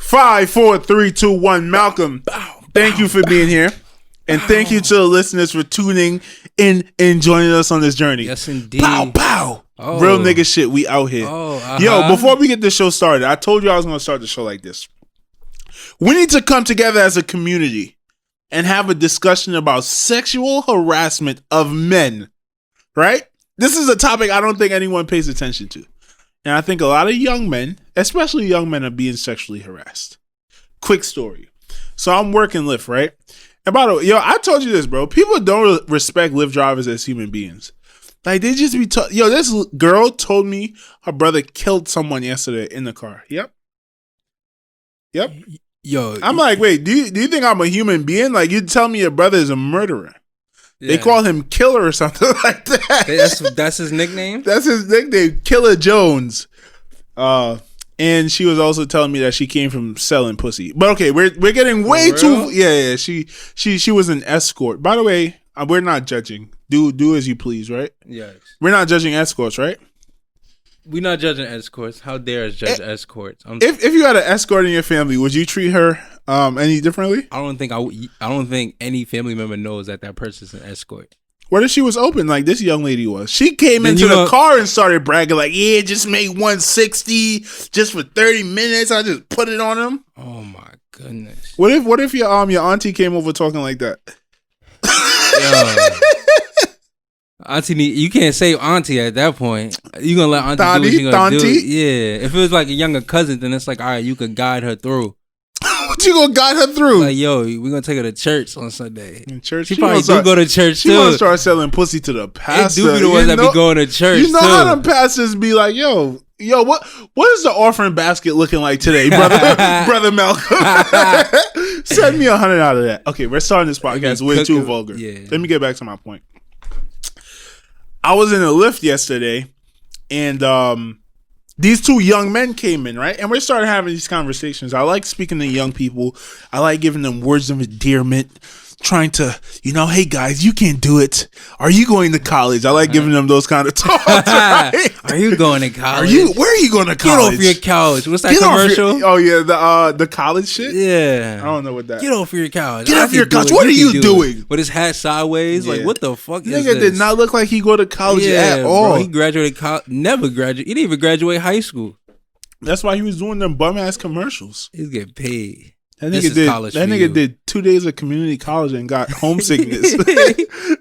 5, 4, 3, 2, 1. Malcolm, thank you for being here. And thank you to the listeners for tuning in and joining us on this journey. Yes, indeed. Pow, pow. Oh. Real nigga shit, we out here. Yo, before we get the show started, I told you I was going to start the show like this. We need to come together as a community and have a discussion about sexual harassment of men, right? This is a topic I don't think anyone pays attention to. And I think a lot of young men, especially young men, are being sexually harassed. Quick story. So I'm working Lyft, right? And by the way, yo, I told you this, bro. People don't respect Lyft drivers as human beings. Like, they just be... Yo, this girl told me her brother killed someone yesterday in the car. Yep. Yo, I'm like, wait, do you think I'm a human being? Like, you tell me your brother is a murderer. Yeah. They call him Killer or something like that. That's his nickname? That's his nickname, Killer Jones. And she was also telling me that she came from selling pussy. But okay, we're getting way too... Yeah. She was an escort. By the way, we're not judging. Do as you please, right? Yes. We're not judging escorts, right? We're not judging escorts. How dare us judge escorts? If you had an escort in your family, would you treat her any differently? I don't think any family member knows that person's an escort. What if she was open like this young lady was? She came into the car and started bragging like, yeah, just made 160 just for 30 minutes. I just put it on him. Oh my goodness. What if your auntie came over talking like that? Auntie, you can't say auntie at that point. You gonna let auntie do what she gonna do? Yeah. If it was like a younger cousin, then it's like, all right, you could guide her through. What you gonna guide her through? Like, yo, we gonna take her to church on Sunday. In church, she probably do go to church too. She gonna start selling pussy to the pastor. It do be the ones that be going to church. You know how them pastors be like, yo, what is the offering basket looking like today, brother Malcolm? Send me 100 out of that. Okay, we're starting this podcast way too vulgar. Yeah. Let me get back to my point. I was in a Lyft yesterday, and these two young men came in, right? And we started having these conversations. I like speaking to young people. I like giving them words of endearment, trying to, hey, guys, you can do it. Are you going to college? I like giving them those kind of talks, right? Are you going to college? Where are you going to college? Get off your couch. What's that commercial? Oh, yeah, the college shit? Yeah. I don't know what that. Get off your couch. Get off your couch. What are you doing? With his hat sideways? Yeah. Like, what the fuck is this? Nigga did not look like he go to college at all. Bro, he graduated college. Never graduated. He didn't even graduate high school. That's why he was doing them bum-ass commercials. He's getting paid. That nigga did 2 days of community college and got homesickness.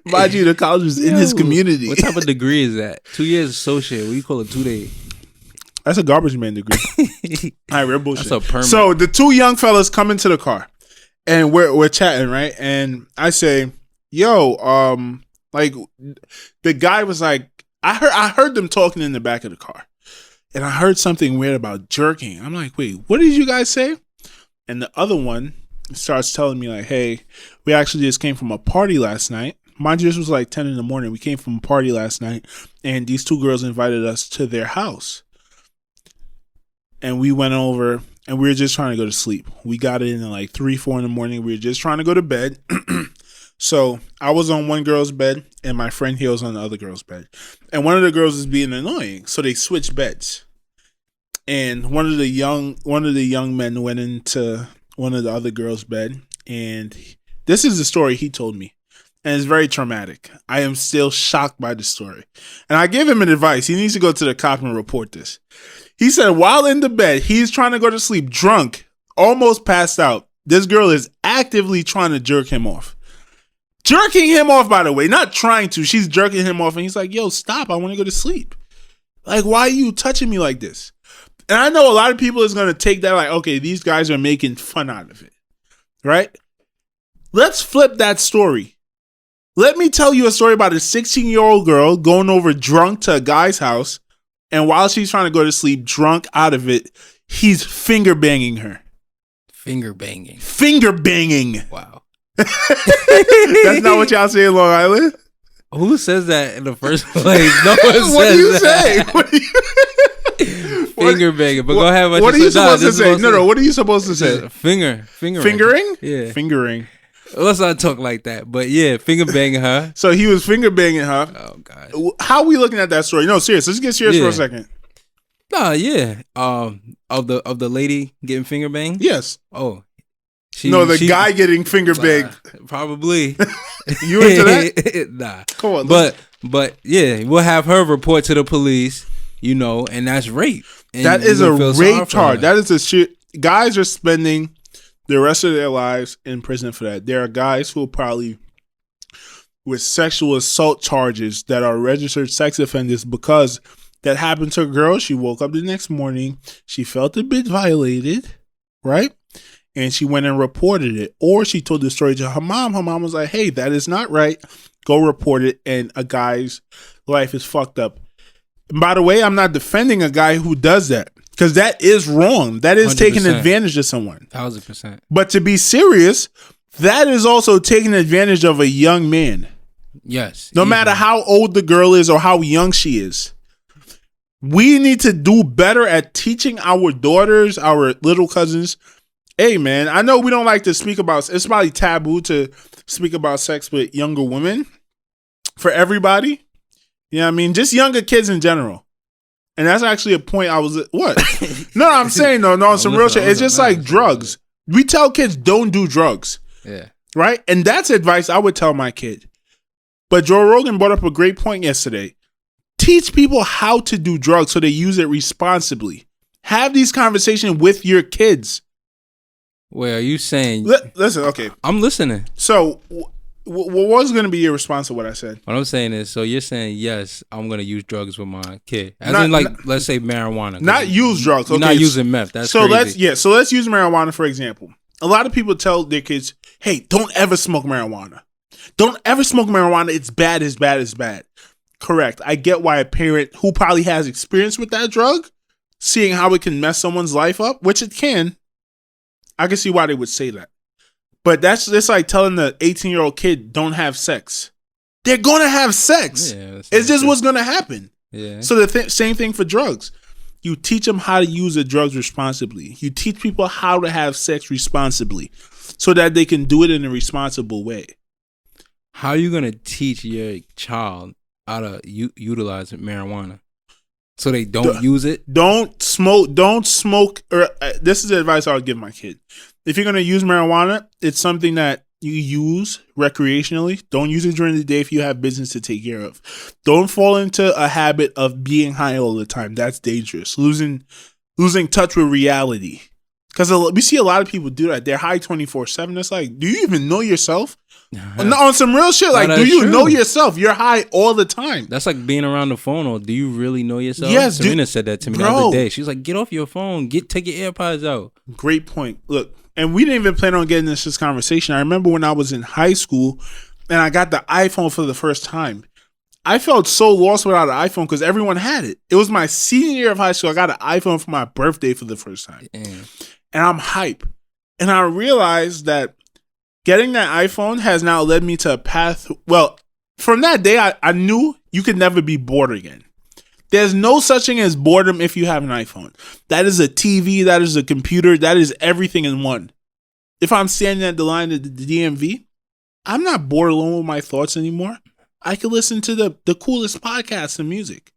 Mind you, the college was in his community. What type of degree is that? 2 years associate. What do you call it? 2 days? That's a garbage man degree. All right, we're bullshit. That's a permit. So the two young fellas come into the car, and we're chatting, right? And I say, "Yo, like the guy was like, I heard them talking in the back of the car, and I heard something weird about jerking. I'm like, wait, what did you guys say?" And the other one starts telling me like, hey, we actually just came from a party last night. Mind you, this was like 10 in the morning. We came from a party last night, and these two girls invited us to their house. And we went over, and we were just trying to go to sleep. We got in at like 3, 4 in the morning. We were just trying to go to bed. So I was on one girl's bed, and my friend here was on the other girl's bed. And one of the girls was being annoying, so they switched beds. And one of the young men went into one of the other girls' bed, and this is the story he told me, and it's very traumatic. I am still shocked by the story, and I gave him an advice. He needs to go to the cop and report this. He said while in the bed, he's trying to go to sleep, drunk, almost passed out. This girl is actively trying to jerk him off. Jerking him off, by the way, not trying to. She's jerking him off, and he's like, yo, stop. I want to go to sleep. Like, why are you touching me like this? And I know a lot of people is going to take that like, okay, these guys are making fun out of it, right? Let's flip that story. Let me tell you a story about a 16-year-old girl going over drunk to a guy's house, and while she's trying to go to sleep, drunk out of it, he's finger banging her. Finger banging. Finger banging. Wow. That's not what y'all say in Long Island? Who says that in the first place? No one says What do you that. say? What do you... Finger banging, but go ahead. What are you supposed to say? No, what are you supposed to say? Fingering. Yeah, fingering. Let's not talk like that. But yeah, finger banging her. So he was finger banging her. Oh God. How are we looking at that story? No, serious. Let's get serious for a second. Yeah. Of the lady getting finger banged. Yes. Oh. The guy getting finger banged. Probably. You into that? Nah. Come on. But yeah, we'll have her report to the police. And that's rape. And that is a rape charge. That is a shit. Guys are spending the rest of their lives in prison for that. There are guys who will probably with sexual assault charges that are registered sex offenders because that happened to a girl. She woke up the next morning. She felt a bit violated, right? And she went and reported it. Or she told the story to her mom. Her mom was like, hey, that is not right. Go report it. And a guy's life is fucked up. And by the way, I'm not defending a guy who does that because that is wrong. That is 100%. Taking advantage of someone. 1,000%. But to be serious, that is also taking advantage of a young man. Yes. No matter how old the girl is or how young she is. We need to do better at teaching our daughters, our little cousins. Hey, man, I know we don't like to speak about, it's probably taboo to speak about sex with younger women for everybody. You know what I mean? Just younger kids in general. And that's actually a point I was, what? No, I'm saying, no, some real shit. It's just like drugs. We tell kids don't do drugs. Yeah. Right? And that's advice I would tell my kid. But Joe Rogan brought up a great point yesterday. Teach people how to do drugs so they use it responsibly. Have these conversations with your kids. Well, are you saying... Listen, okay. I'm listening. So, what was going to be your response to what I said? What I'm saying is, so you're saying, yes, I'm going to use drugs with my kid. Let's say marijuana. Not use drugs. You're not using meth. That's crazy. So let's use marijuana, for example. A lot of people tell their kids, hey, don't ever smoke marijuana. Don't ever smoke marijuana. It's bad, it's bad, it's bad. Correct. I get why a parent who probably has experience with that drug, seeing how it can mess someone's life up, which it can, I can see why they would say that. But that's just like telling the 18-year-old kid, don't have sex. They're going to have sex. Yeah, it's just what's going to happen. Yeah. So the same thing for drugs. You teach them how to use the drugs responsibly. You teach people how to have sex responsibly so that they can do it in a responsible way. How are you going to teach your child how to utilize marijuana so they don't use it? Don't smoke. Or this is the advice I would give my kid. If you're going to use marijuana, it's something that you use recreationally. Don't use it during the day if you have business to take care of. Don't fall into a habit of being high all the time. That's dangerous. Losing touch with reality. Because we see a lot of people do that. They're high 24/7. It's like, do you even know yourself? On some real shit, like, do you know yourself? You're high all the time. That's like being around the phone. Or do you really know yourself? Yes, Serena said that to me the other day. She was like, get off your phone. Take your AirPods out. Great point. Look, and we didn't even plan on getting into this conversation. I remember when I was in high school and I got the iPhone for the first time. I felt so lost without an iPhone because everyone had it. It was my senior year of high school. I got an iPhone for my birthday for the first time. Damn. And I'm hype. And I realized that getting that iPhone has now led me to a path. Well, from that day, I knew you could never be bored again. There's no such thing as boredom if you have an iPhone. That is a TV. That is a computer. That is everything in one. If I'm standing at the line at the DMV, I'm not bored alone with my thoughts anymore. I can listen to the coolest podcasts and music.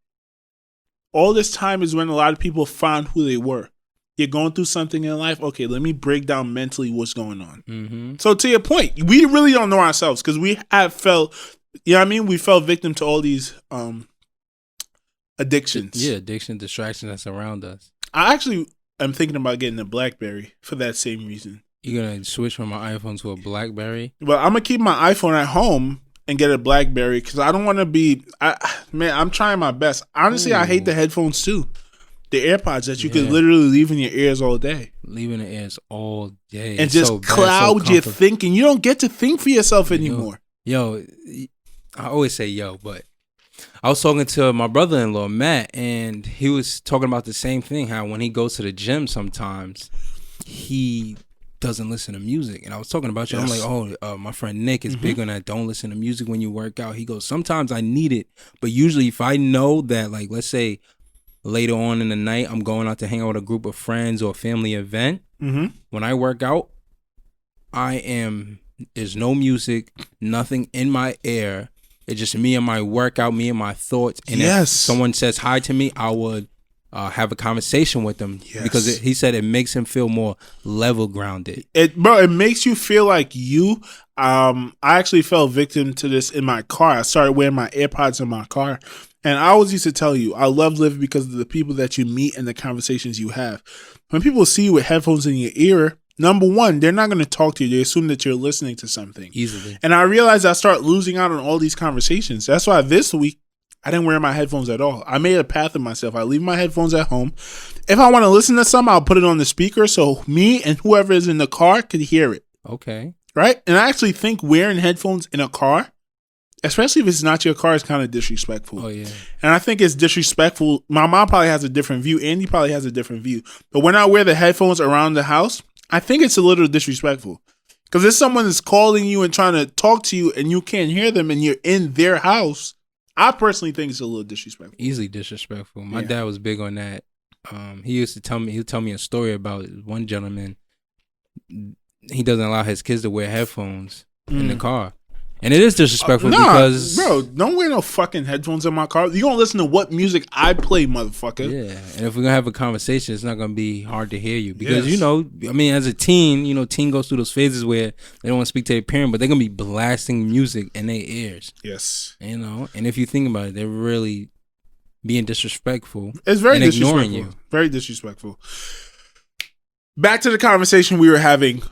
All this time is when a lot of people found who they were. You're going through something in life. Okay, let me break down mentally what's going on. Mm-hmm. So to your point, we really don't know ourselves because we have felt, you know what I mean? We fell victim to all these addictions. Yeah, addiction, distraction that's around us. I actually am thinking about getting a BlackBerry for that same reason. You're going to switch from an iPhone to a BlackBerry? Well, I'm going to keep my iPhone at home and get a BlackBerry because I don't want to be, I'm trying my best. Honestly, I hate the headphones too. The AirPods that you could literally leave in your ears all day. Leave in the ears all day. And just cloud your thinking. You don't get to think for yourself anymore. Yo, I always say yo, but I was talking to my brother-in-law, Matt, and he was talking about the same thing, how when he goes to the gym sometimes, he doesn't listen to music. And I was talking about you. Yes. I'm like, my friend Nick is big on that. Don't listen to music when you work out. He goes, sometimes I need it. But usually if I know that, like, let's say, later on in the night, I'm going out to hang out with a group of friends or a family event. Mm-hmm. When I work out, there's no music, nothing in my ear. It's just me and my workout, me and my thoughts. And if someone says hi to me, I would have a conversation with them because he said it makes him feel more level grounded. It makes you feel like you. I actually fell victim to this in my car. I started wearing my AirPods in my car, and I always used to tell you, I love living because of the people that you meet and the conversations you have. When people see you with headphones in your ear, number one, they're not going to talk to you. They assume that you're listening to something Easily. And I realized I start losing out on all these conversations. That's why this week I didn't wear my headphones at all. I made a path of myself. I leave my headphones at home. If I want to listen to something, I'll put it on the speaker so me and whoever is in the car could hear it. Okay. Right? And I actually think wearing headphones in a car, especially if it's not your car, is kind of disrespectful. Oh, yeah. And I think it's disrespectful. My mom probably has a different view. Andy probably has a different view. But when I wear the headphones around the house, I think it's a little disrespectful. Because if someone is calling you and trying to talk to you and you can't hear them and you're in their house, I personally think it's a little disrespectful. Easily disrespectful. My dad was big on that. He would tell me a story about one gentleman. He doesn't allow his kids to wear headphones in the car. And it is disrespectful because... Bro, don't wear no fucking headphones in my car. You gonna listen to what music I play, motherfucker. Yeah, and if we're gonna have a conversation, it's not gonna be hard to hear you. Because, as a teen, teen goes through those phases where they don't want to speak to their parent, but they're gonna be blasting music in their ears. Yes. And if you think about it, they're really being disrespectful. It's very disrespectful. Ignoring you. Very disrespectful. Back to the conversation we were having.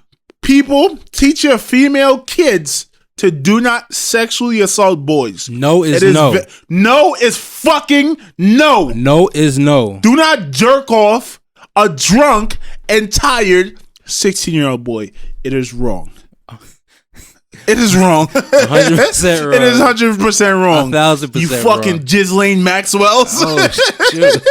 People, teach your female kids to do not sexually assault boys. No is no. No is fucking no. No is no. Do not jerk off a drunk and tired 16-year-old boy. It is wrong. It is wrong. 100% wrong. It is 100% wrong. 1,000% You fucking wrong. Ghislaine Maxwells. Oh, shit.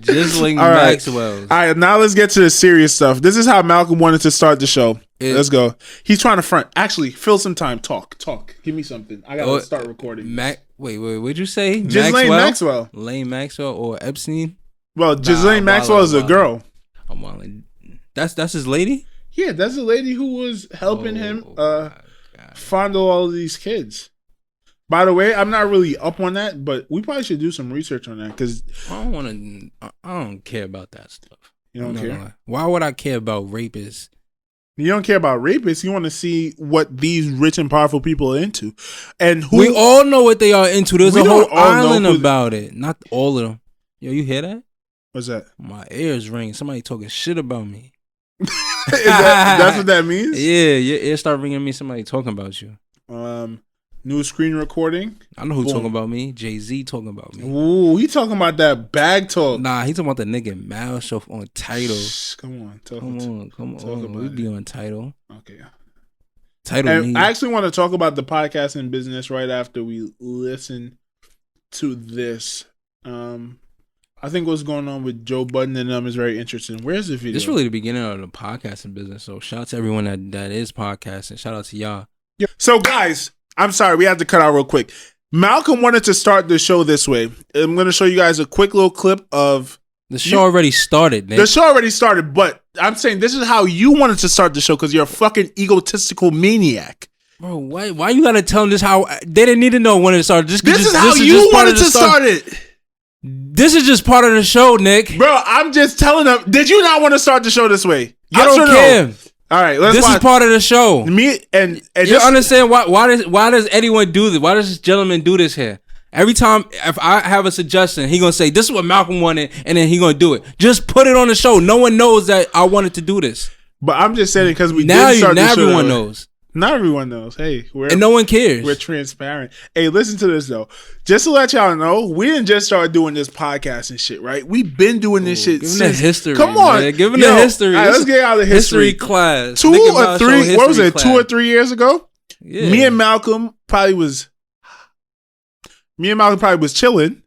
Ghislaine Maxwells. All right, now let's get to the serious stuff. This is how Malcolm wanted to start the show. Let's go. He's trying to front. Actually, fill some time. Talk. Give me something. I gotta start recording. Wait. What'd you say? Ghislaine Maxwell. Lane Maxwell or Epstein? Well, Ghislaine Maxwell is a girl. I'm wilding. That's his lady? Yeah, that's the lady who was helping him fondle all of these kids. By the way, I'm not really up on that, but we probably should do some research on that because I don't care about that stuff. You don't care? Why would I care about rapists? You don't care about rapists. You want to see what these rich and powerful people are into. And we all know what they are into. There's a whole island about it. Not all of them. Yo, you hear that? What's that? My ears ring. Somebody talking shit about me. That's what that means? Yeah, your ears start ringing me. Somebody talking about you. New screen recording. I know who talking about me. Jay-Z talking about me. Ooh, he talking about that bag talk. Nah, he talking about the nigga Mal show on Tidal. Come on. Come on. We be on Tidal. Okay. Tidal. And I actually want to talk about the podcasting business right after we listen to this. I think what's going on with Joe Budden and them is very interesting. Where's the video? This is really the beginning of the podcasting business. So shout out to everyone that is podcasting. Shout out to y'all. Yeah. So guys, I'm sorry, we have to cut out real quick. Malcolm wanted to start the show this way. I'm going to show you guys a quick little clip of... The show already started, Nick. The show already started, but I'm saying this is how you wanted to start the show because you're a fucking egotistical maniac. Bro, why you got to tell them this how... They didn't need to know when it started. This is how you wanted to start it. This is just part of the show, Nick. Bro, I'm just telling them. Did you not want to start the show this way? I don't care. No? All right, let's This watch. is part of the show. Me and you understand why does anyone do this? Why does this gentleman do this here? Every time if I have a suggestion, he gonna say this is what Malcolm wanted, and then he gonna do it. Just put it on the show. No one knows that I wanted to do this. But I'm just saying because we now did start the show. Everyone knows. Not everyone knows. Hey, and no one cares. We're transparent. Hey, listen to this though. Just to let y'all know, we didn't just start doing this podcast and shit, right? We've been doing this shit since. The history. Come on, man. Give them the history. All right, let's get out of the history class. 2 or 3. What was it? 2 or 3 years ago? Yeah. Me and Malcolm probably was chilling,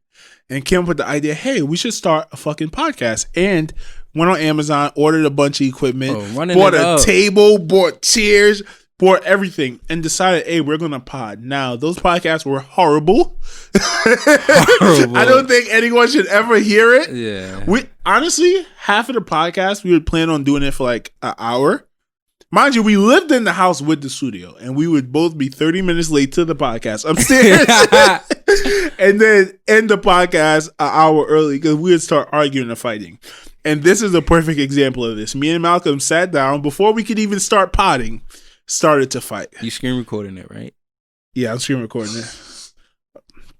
and came up with the idea. Hey, we should start a fucking podcast. And went on Amazon, ordered a bunch of equipment, bought a table, bought chairs. Bought everything and decided, hey, we're gonna pod. Now, those podcasts were horrible. I don't think anyone should ever hear it. Yeah. We honestly, half of the podcast we would plan on doing it for like an hour. Mind you, we lived in the house with the studio, and we would both be 30 minutes late to the podcast upstairs. and then end the podcast an hour early because we would start arguing and fighting. And this is a perfect example of this. Me and Malcolm sat down before we could even start potting, started to fight. You screen recording it, right? Yeah, I'm screen recording it.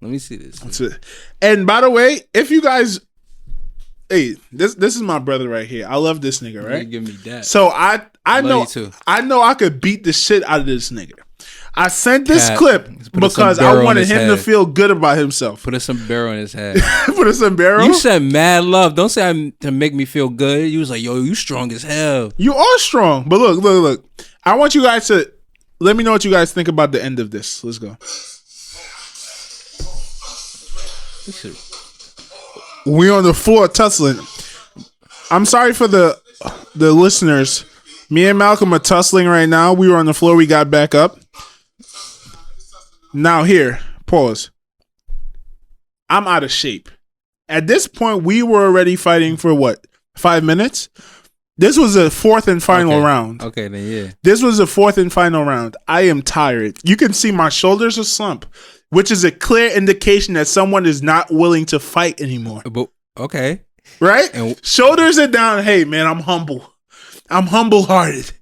Let me see this. That's it. And by the way, if you guys, hey, this is my brother right here. I love this nigga, right? You give me that. So I know I could beat the shit out of this nigga. I sent this clip because I wanted him to feel good about himself. Put a sombrero in his head. Put a sombrero? You said mad love. Don't say to make me feel good. You was like, yo, you strong as hell. You are strong. But look. I want you guys to let me know what you guys think about the end of this. Let's go. We on the floor tussling. I'm sorry for the listeners. Me and Malcolm are tussling right now. We were on the floor. We got back up. Now here, pause. I'm out of shape. At this point, we were already fighting for what? 5 minutes? This was a fourth and final round. Okay, then yeah. This was a fourth and final round. I am tired. You can see my shoulders are slumped, which is a clear indication that someone is not willing to fight anymore. But okay. Right? Shoulders are down. Hey, man, I'm humble. I'm humble-hearted.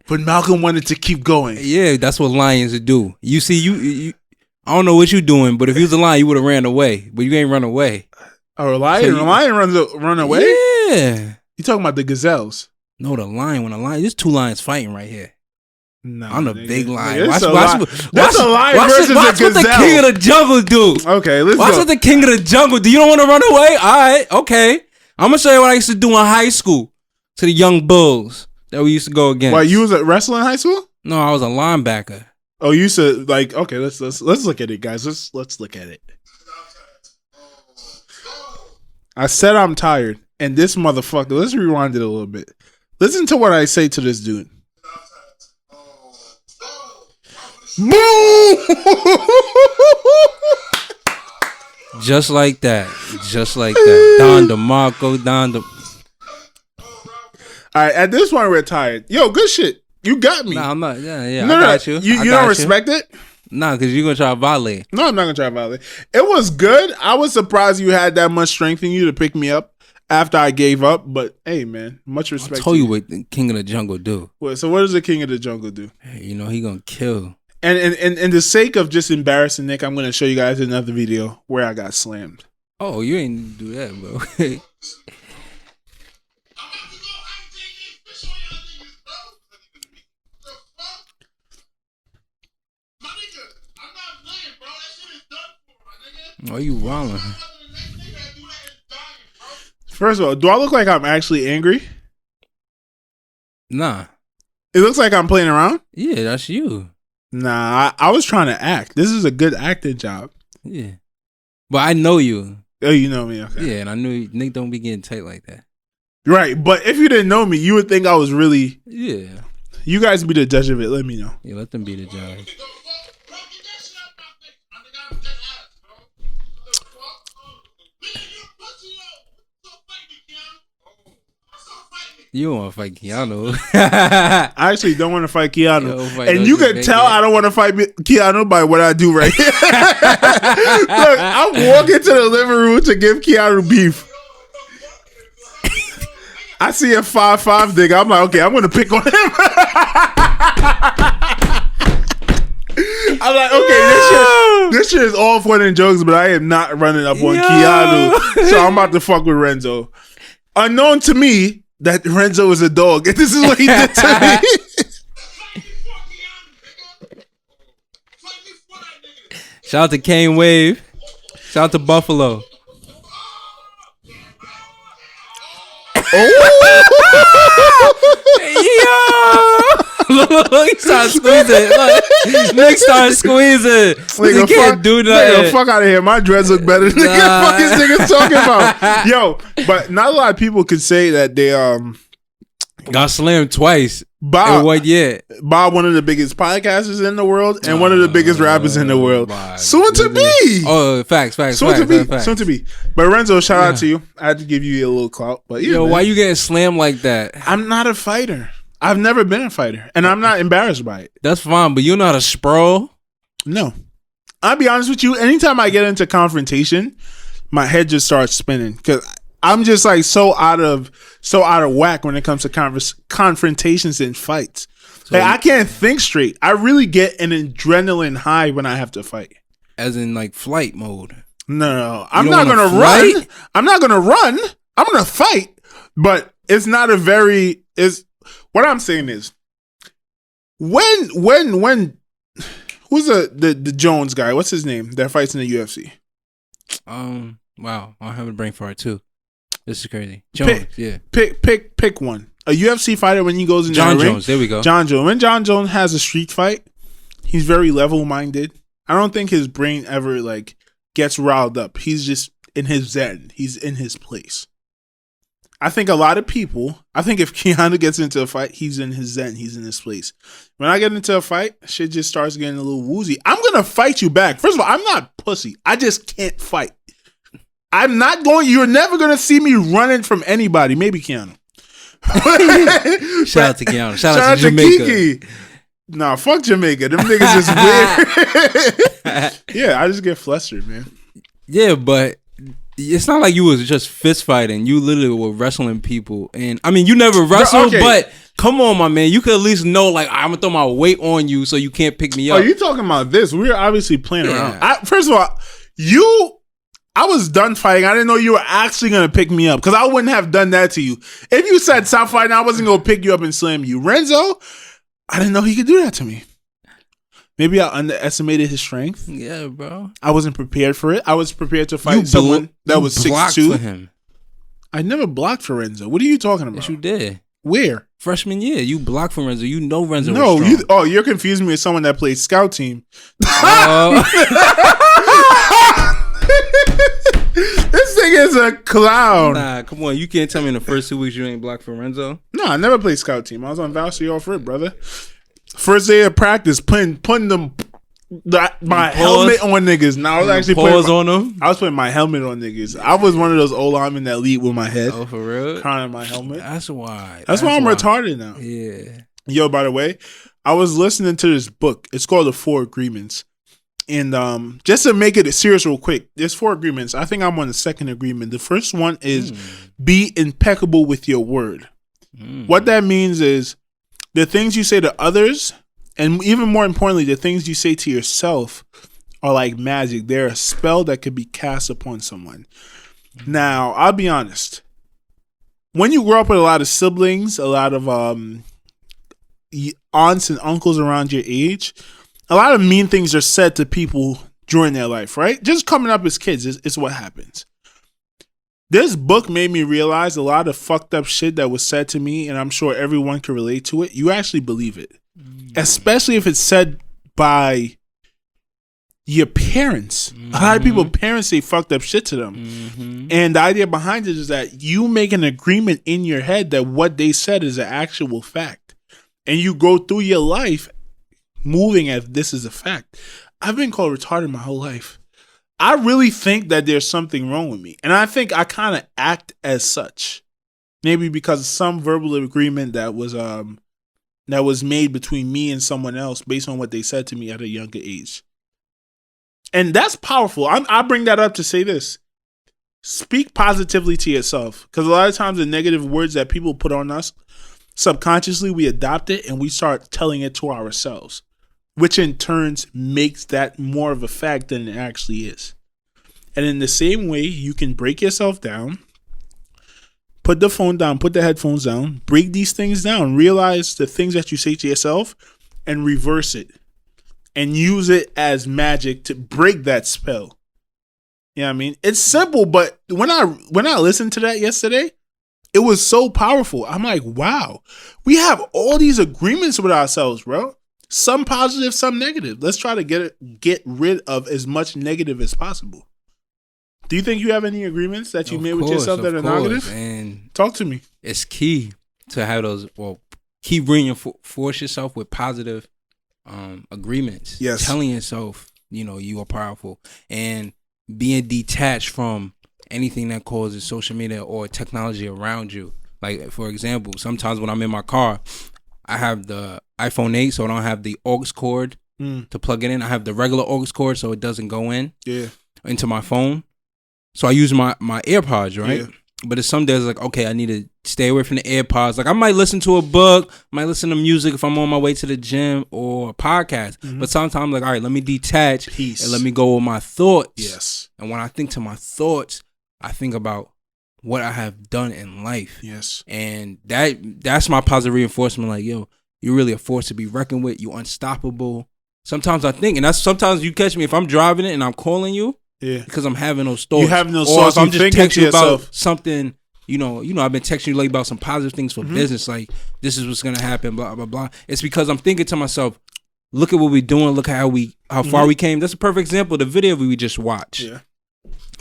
But Malcolm wanted to keep going. Yeah, that's what lions do. You see, you I don't know what you doing, but if you was a lion, you would have ran away. But you ain't run away. Oh, a lion? A lion run away? Yeah. You talking about the gazelles? No, the lion. When a lion, there's 2 lions fighting right here. No, I'm the big lion. That's a lion versus a gazelle. Watch what the king of the jungle do. Okay, let's watch what the king of the jungle do. You don't want to run away? All right, okay. I'm going to show you what I used to do in high school to the young bulls that we used to go against. Why, you was at wrestling in high school? No, I was a linebacker. Oh, you said like, okay, let's look at it, guys. Let's look at it. I said I'm tired, and this motherfucker, let's rewind it a little bit. Listen to what I say to this dude. Boom! Just like that. Just like that. Don DeMarco, All right, at this point, we're tired. Yo, good shit. You got me. Nah, I'm not. Yeah. No, I got you. You don't respect it? Nah, because you're going to try to violate. No, I'm not going to try to violate. It was good. I was surprised you had that much strength in you to pick me up after I gave up. But, hey, man, much respect. I told you what the king of the jungle do. So what does the king of the jungle do? Hey, you know, he going to kill. And in the sake of just embarrassing Nick, I'm going to show you guys another video where I got slammed. Oh, you ain't do that, bro. Why you wilding? First of all, do I look like I'm actually angry? Nah. It looks like I'm playing around? Yeah, that's you. Nah, I was trying to act. This is a good acting job. Yeah. But I know you. Oh, you know me, okay. Yeah, and I knew Nick don't be getting tight like that. Right, but if you didn't know me, you would think I was really... Yeah. You guys be the judge of it. Let me know. Yeah, let them be the judge. You don't want to fight Keanu. I actually don't want to fight Keanu. And you can tell I don't want to fight Keanu by what I do right here. Look, I'm walking to the living room to give Keanu beef. I see a 5'5" nigga. I'm like, okay, I'm going to pick on him. I'm like, okay, this shit is all fun and jokes, but I am not running up on Keanu. So I'm about to fuck with Renzo. Unknown to me, that Renzo is a dog, and this is what he did to me. Shout out to Kane Wave. Shout out to Buffalo. Look, he started squeezing. Look, Nick started squeezing. He can't do nothing. Fuck out of here. My dreads look better than the fuck these niggas talking about. Yo, but not a lot of people could say that they got slammed twice. Bob, in 1 year. Bob, one of the biggest podcasters in the world, and one of the biggest rappers in the world. Soon to be. Oh, facts. Soon to be. But Renzo, shout out to you. I had to give you a little clout. But yeah, yo, why you getting slammed like that? I'm not a fighter. I've never been a fighter, and I'm not embarrassed by it. That's fine, but you know how to sprawl? No. I'll be honest with you. Anytime I get into confrontation, my head just starts spinning because I'm just like so out of whack when it comes to confrontations and fights. So, like, I can't think straight. I really get an adrenaline high when I have to fight. As in like flight mode. No. I'm not gonna run. I'm not gonna run. I'm gonna fight. But it's not a very. Is what I'm saying is when who's the Jones guy? What's his name that fights in the UFC? Wow, I have a brain fart too. This is crazy. Jones, Pick one. A UFC fighter when he goes in John the ring. Jones. There we go. John Jones. When John Jones has a street fight, he's very level-minded. I don't think his brain ever like gets riled up. He's just in his zen. He's in his place. I think a lot of people. I think if Keanu gets into a fight, he's in his zen. He's in his place. When I get into a fight, shit just starts getting a little woozy. I'm gonna fight you back. First of all, I'm not pussy. I just can't fight. I'm not going. You're never gonna see me running from anybody. Maybe Keanu. Shout out to Giannis. Shout out to Jamaica. Kiki. Nah, fuck Jamaica. Them niggas is weird. Yeah, I just get flustered, man. Yeah, but it's not like you was just fist fighting. You literally were wrestling people. And I mean, you never wrestled, but come on, my man. You could at least know, like, I'm going to throw my weight on you so you can't pick me up. Oh, you talking about this? We were obviously playing around. First of all, I was done fighting. I didn't know you were actually going to pick me up because I wouldn't have done that to you. If you said stop fighting, I wasn't going to pick you up and slam you. Renzo, I didn't know he could do that to me. Maybe I underestimated his strength. Yeah, bro. I wasn't prepared for it. I was prepared to fight someone that was 6'2". for him. I never blocked for Renzo. What are you talking about? Yes, you did. Where? Freshman year. You blocked for Renzo. You know Renzo was strong. You're confusing me with someone that played scout team. This thing is a clown. Nah, come on. You can't tell me in the first 2 weeks you ain't blocked for Renzo. No, I never played scout team. I was on varsity off rip, brother. First day of practice, putting my helmet on niggas. Now I was actually on them. I was putting my helmet on niggas. I was one of those old linemen that lead with my head. Oh, for real? Crying my helmet. That's why. That's why I'm retarded now. Yeah. Yo, by the way, I was listening to this book. It's called The 4 Agreements. And just to make it serious real quick, there's 4 agreements. I think I'm on the second agreement. The first one is be impeccable with your word. What that means is the things you say to others, and even more importantly, the things you say to yourself are like magic. They're a spell that could be cast upon someone. Now, I'll be honest. When you grow up with a lot of siblings, a lot of aunts and uncles around your age, a lot of mean things are said to people during their life, right? Just coming up as kids is what happens. This book made me realize a lot of fucked up shit that was said to me, and I'm sure everyone can relate to it. You actually believe it. Especially if it's said by your parents. A lot of people, parents say fucked up shit to them. And the idea behind it is that you make an agreement in your head that what they said is an actual fact. And you go through your life moving as this is a fact. I've been called retarded my whole life. I really think that there's something wrong with me. And I think I kind of act as such. Maybe because of some verbal agreement that was made between me and someone else based on what they said to me at a younger age. And that's powerful. I bring that up to say this. Speak positively to yourself. Because a lot of times the negative words that people put on us, subconsciously we adopt it and we start telling it to ourselves, which in turns makes that more of a fact than it actually is. And in the same way, you can break yourself down, put the phone down, put the headphones down, break these things down, realize the things that you say to yourself and reverse it and use it as magic to break that spell. You know what I mean? It's simple, but when I listened to that yesterday, it was so powerful. I'm like, wow, we have all these agreements with ourselves, bro. Some positive, some negative. Let's try to get rid of as much negative as possible. Do you think you have any agreements that you made with yourself that are negative? And talk to me. It's key to have those. Well, keep reinforce yourself with positive agreements. Yes, telling yourself, you are powerful, and being detached from anything that causes social media or technology around you. Like, for example, sometimes when I'm in my car, I have the iPhone 8, so I don't have the aux cord to plug it in. I have the regular aux cord so it doesn't go into my phone. So I use my AirPods, right? Yeah. But it's some days like, okay, I need to stay away from the AirPods. Like I might listen to a book, might listen to music if I'm on my way to the gym or a podcast. But sometimes like, all right, let me detach and let me go with my thoughts. Yes. And when I think to my thoughts, I think about what I have done in life. Yes. And that's my positive reinforcement. Like, yo, you're really a force to be reckoned with. You're unstoppable. Sometimes I think, and that's sometimes you catch me if I'm driving it and I'm calling you. Yeah, because I'm having those thoughts. You having those or thoughts. If I'm just texting you about something, you know, I've been texting you lately about some positive things for business. Like this is what's gonna happen. Blah blah blah. It's because I'm thinking to myself, look at what we're doing. Look at how far we came. That's a perfect example. The video we just watched. Yeah,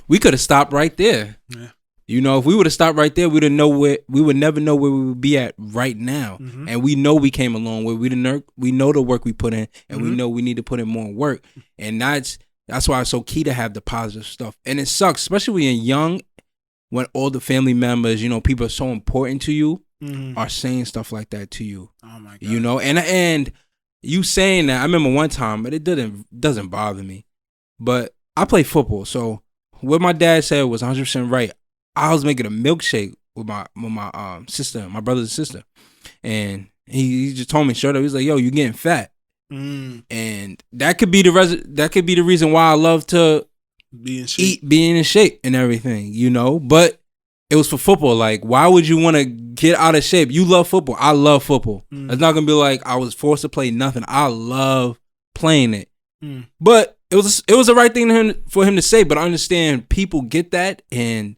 we could have stopped right there. Yeah. You know, if we would have stopped right there, we would never know where we would be at right now. And we know we came a long way. We know the work we put in, and we know we need to put in more work. And that's why it's so key to have the positive stuff. And it sucks, especially when you're young, when all the family members, you know, people are so important to you, are saying stuff like that to you. Oh my God. You know, and you saying that, I remember one time, but it doesn't bother me. But I play football, so what my dad said was 100% right. I was making a milkshake with my sister, my brother's sister, and he just told me straight up, he was like, "Yo, you getting fat." And that could be the reason why I love to being in shape and everything, you know. But it was for football. Like, why would you want to get out of shape? You love football. I love football. It's not gonna be like I was forced to play nothing. I love playing it. But it was the right thing for him to say. But I understand people get that, and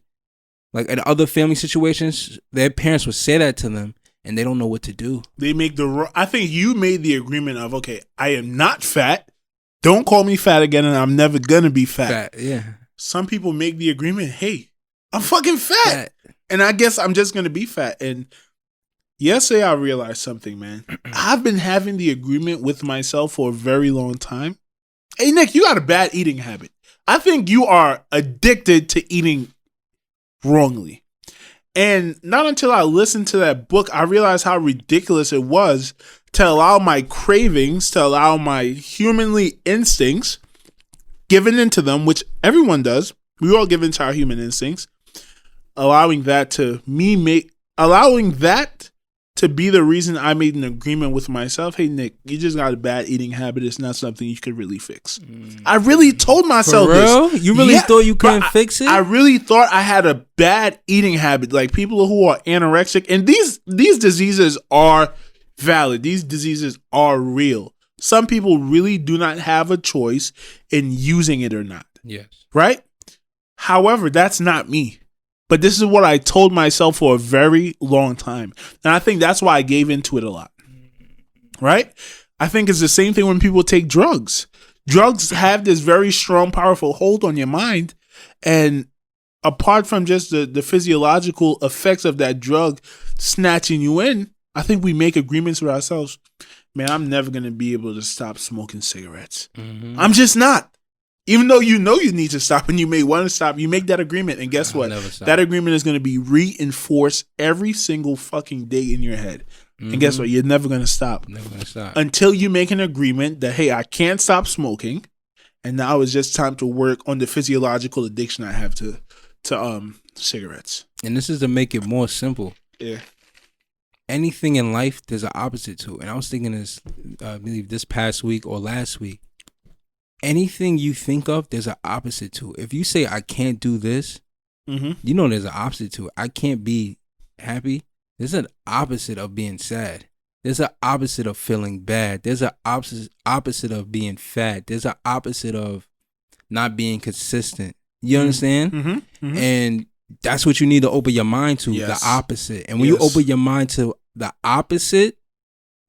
like in other family situations, their parents would say that to them. And they don't know what to do. I think you made the agreement of, okay, I am not fat. Don't call me fat again, and I'm never gonna be fat. Yeah. Some people make the agreement, hey, I'm fucking fat. And I guess I'm just gonna be fat. And yesterday I realized something, man. I've been having the agreement with myself for a very long time. Hey, Nick, you got a bad eating habit. I think you are addicted to eating wrongly. And not until I listened to that book, I realized how ridiculous it was to allow my cravings, to allow my humanly instincts given into them, which everyone does. We all give into our human instincts. Allowing that to be the reason I made an agreement with myself. Hey, Nick, you just got a bad eating habit. It's not something you could really fix. I really told myself For real? This. You really thought you couldn't fix it? I really thought I had a bad eating habit. Like people who are anorexic. And these diseases are valid. These diseases are real. Some people really do not have a choice in using it or not. Yes. Right? However, that's not me. But this is what I told myself for a very long time. And I think that's why I gave into it a lot. Right? I think it's the same thing when people take drugs. Drugs have this very strong, powerful hold on your mind. And apart from just the physiological effects of that drug snatching you in, I think we make agreements with ourselves. Man, I'm never going to be able to stop smoking cigarettes. I'm just not. Even though you know you need to stop and you may want to stop, you make that agreement. And guess what? That agreement is going to be reinforced every single fucking day in your head. And guess what? You're never going to stop. Never going to stop. Until you make an agreement that, hey, I can't stop smoking. And now it's just time to work on the physiological addiction I have to cigarettes. And this is to make it more simple. Yeah. Anything in life, there's an opposite to it. And I was thinking this, I believe this past week or last week. Anything you think of, there's an opposite to it. If you say, I can't do this, you know there's an opposite to it. I can't be happy. There's an opposite of being sad. There's an opposite of feeling bad. There's an opposite of being fat. There's an opposite of not being consistent. You understand? And that's what you need to open your mind to, the opposite. And when you open your mind to the opposite,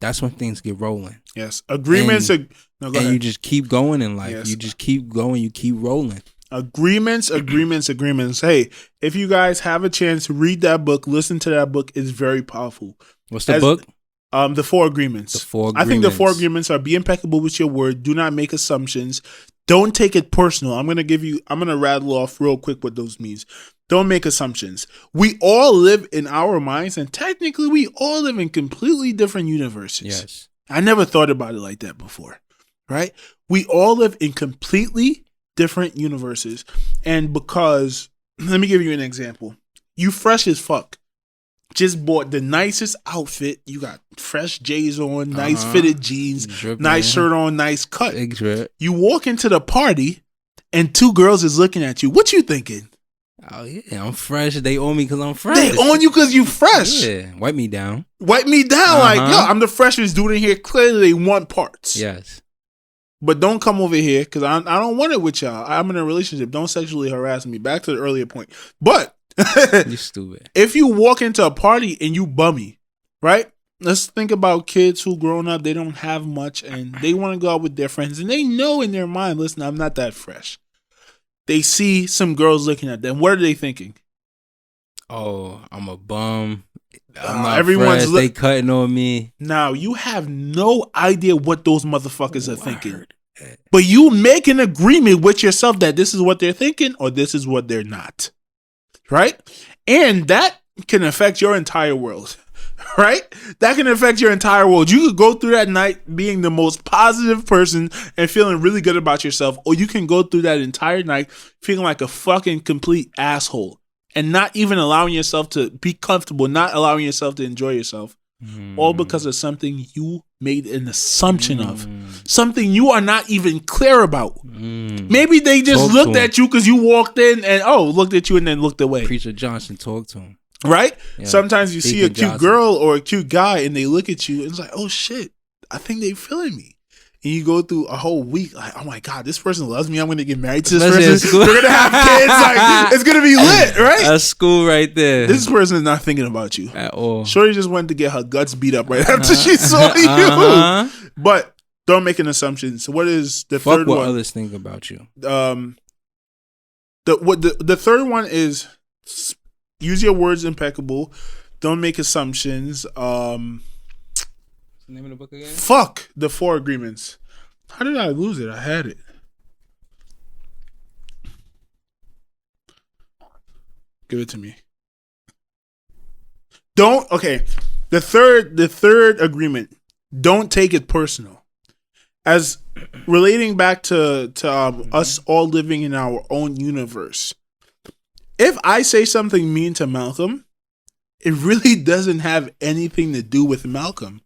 that's when things get rolling. Yes. Agreements. And you just keep going in life. Yes. You just keep going. You keep rolling. Agreements. Hey, if you guys have a chance to read that book, listen to that book. It's very powerful. What's the book? The 4 Agreements. The 4 Agreements. I think the 4 Agreements are: be impeccable with your word. Do not make assumptions. Don't take it personal. I'm going to rattle off real quick what those means. Don't make assumptions. We all live in our minds, and technically we all live in completely different universes. Yes. I never thought about it like that before. right? We all live in completely different universes. And because, let me give you an example. You fresh as fuck. Just bought the nicest outfit. You got fresh J's on, nice fitted jeans, Dripping. nice shirt on, nice cut. Big drip. You walk into the party and 2 girls is looking at you. What you thinking? Oh yeah, I'm fresh. They own me because I'm fresh. They own you because you fresh. Yeah, wipe me down. Wipe me down. Like, yo, I'm the freshest dude in here. Clearly they want parts. Yes. But don't come over here because I don't want it with y'all. I'm in a relationship. Don't sexually harass me. Back to the earlier point. But You stupid. if you walk into a party and you bummy, right? Let's think about kids who grown up, they don't have much and they want to go out with their friends and they know in their mind, listen, I'm not that fresh. They see some girls looking at them. What are they thinking? Oh, I'm a bum. I'm not everyone's fresh. They cutting on me. Now, you have no idea what those motherfuckers are thinking. But you make an agreement with yourself that this is what they're thinking or this is what they're not. Right? And that can affect your entire world. Right? That can affect your entire world. You could go through that night being the most positive person and feeling really good about yourself, or you can go through that entire night feeling like a fucking complete asshole and not even allowing yourself to be comfortable, not allowing yourself to enjoy yourself, all because of something you made an assumption of, something you are not even clear about. Maybe they just looked at you because you walked in and looked at you and then looked away. Preacher Johnson, talk to him. Right? Yeah. Sometimes you see a cute Johnson. girl or a cute guy and they look at you and it's like, oh shit, I think they feeling me. And you go through a whole week like, oh my God, this person loves me. I'm going to get married to this person. We're going to have kids. Like, it's going to be lit, right? That's school right there. This person is not thinking about you. At all. Shorty just wanted to get her guts beat up right after she saw you. But don't make an assumption. So what is the Fuck third what one? others think about you. The third one is use your words impeccable. Don't make assumptions. What's the name of the book again? Fuck the 4 agreements. How did I lose it? I had it. Give it to me. Okay. The third agreement. Don't take it personal. As relating back to us all living in our own universe. If I say something mean to Malcolm, it really doesn't have anything to do with Malcolm.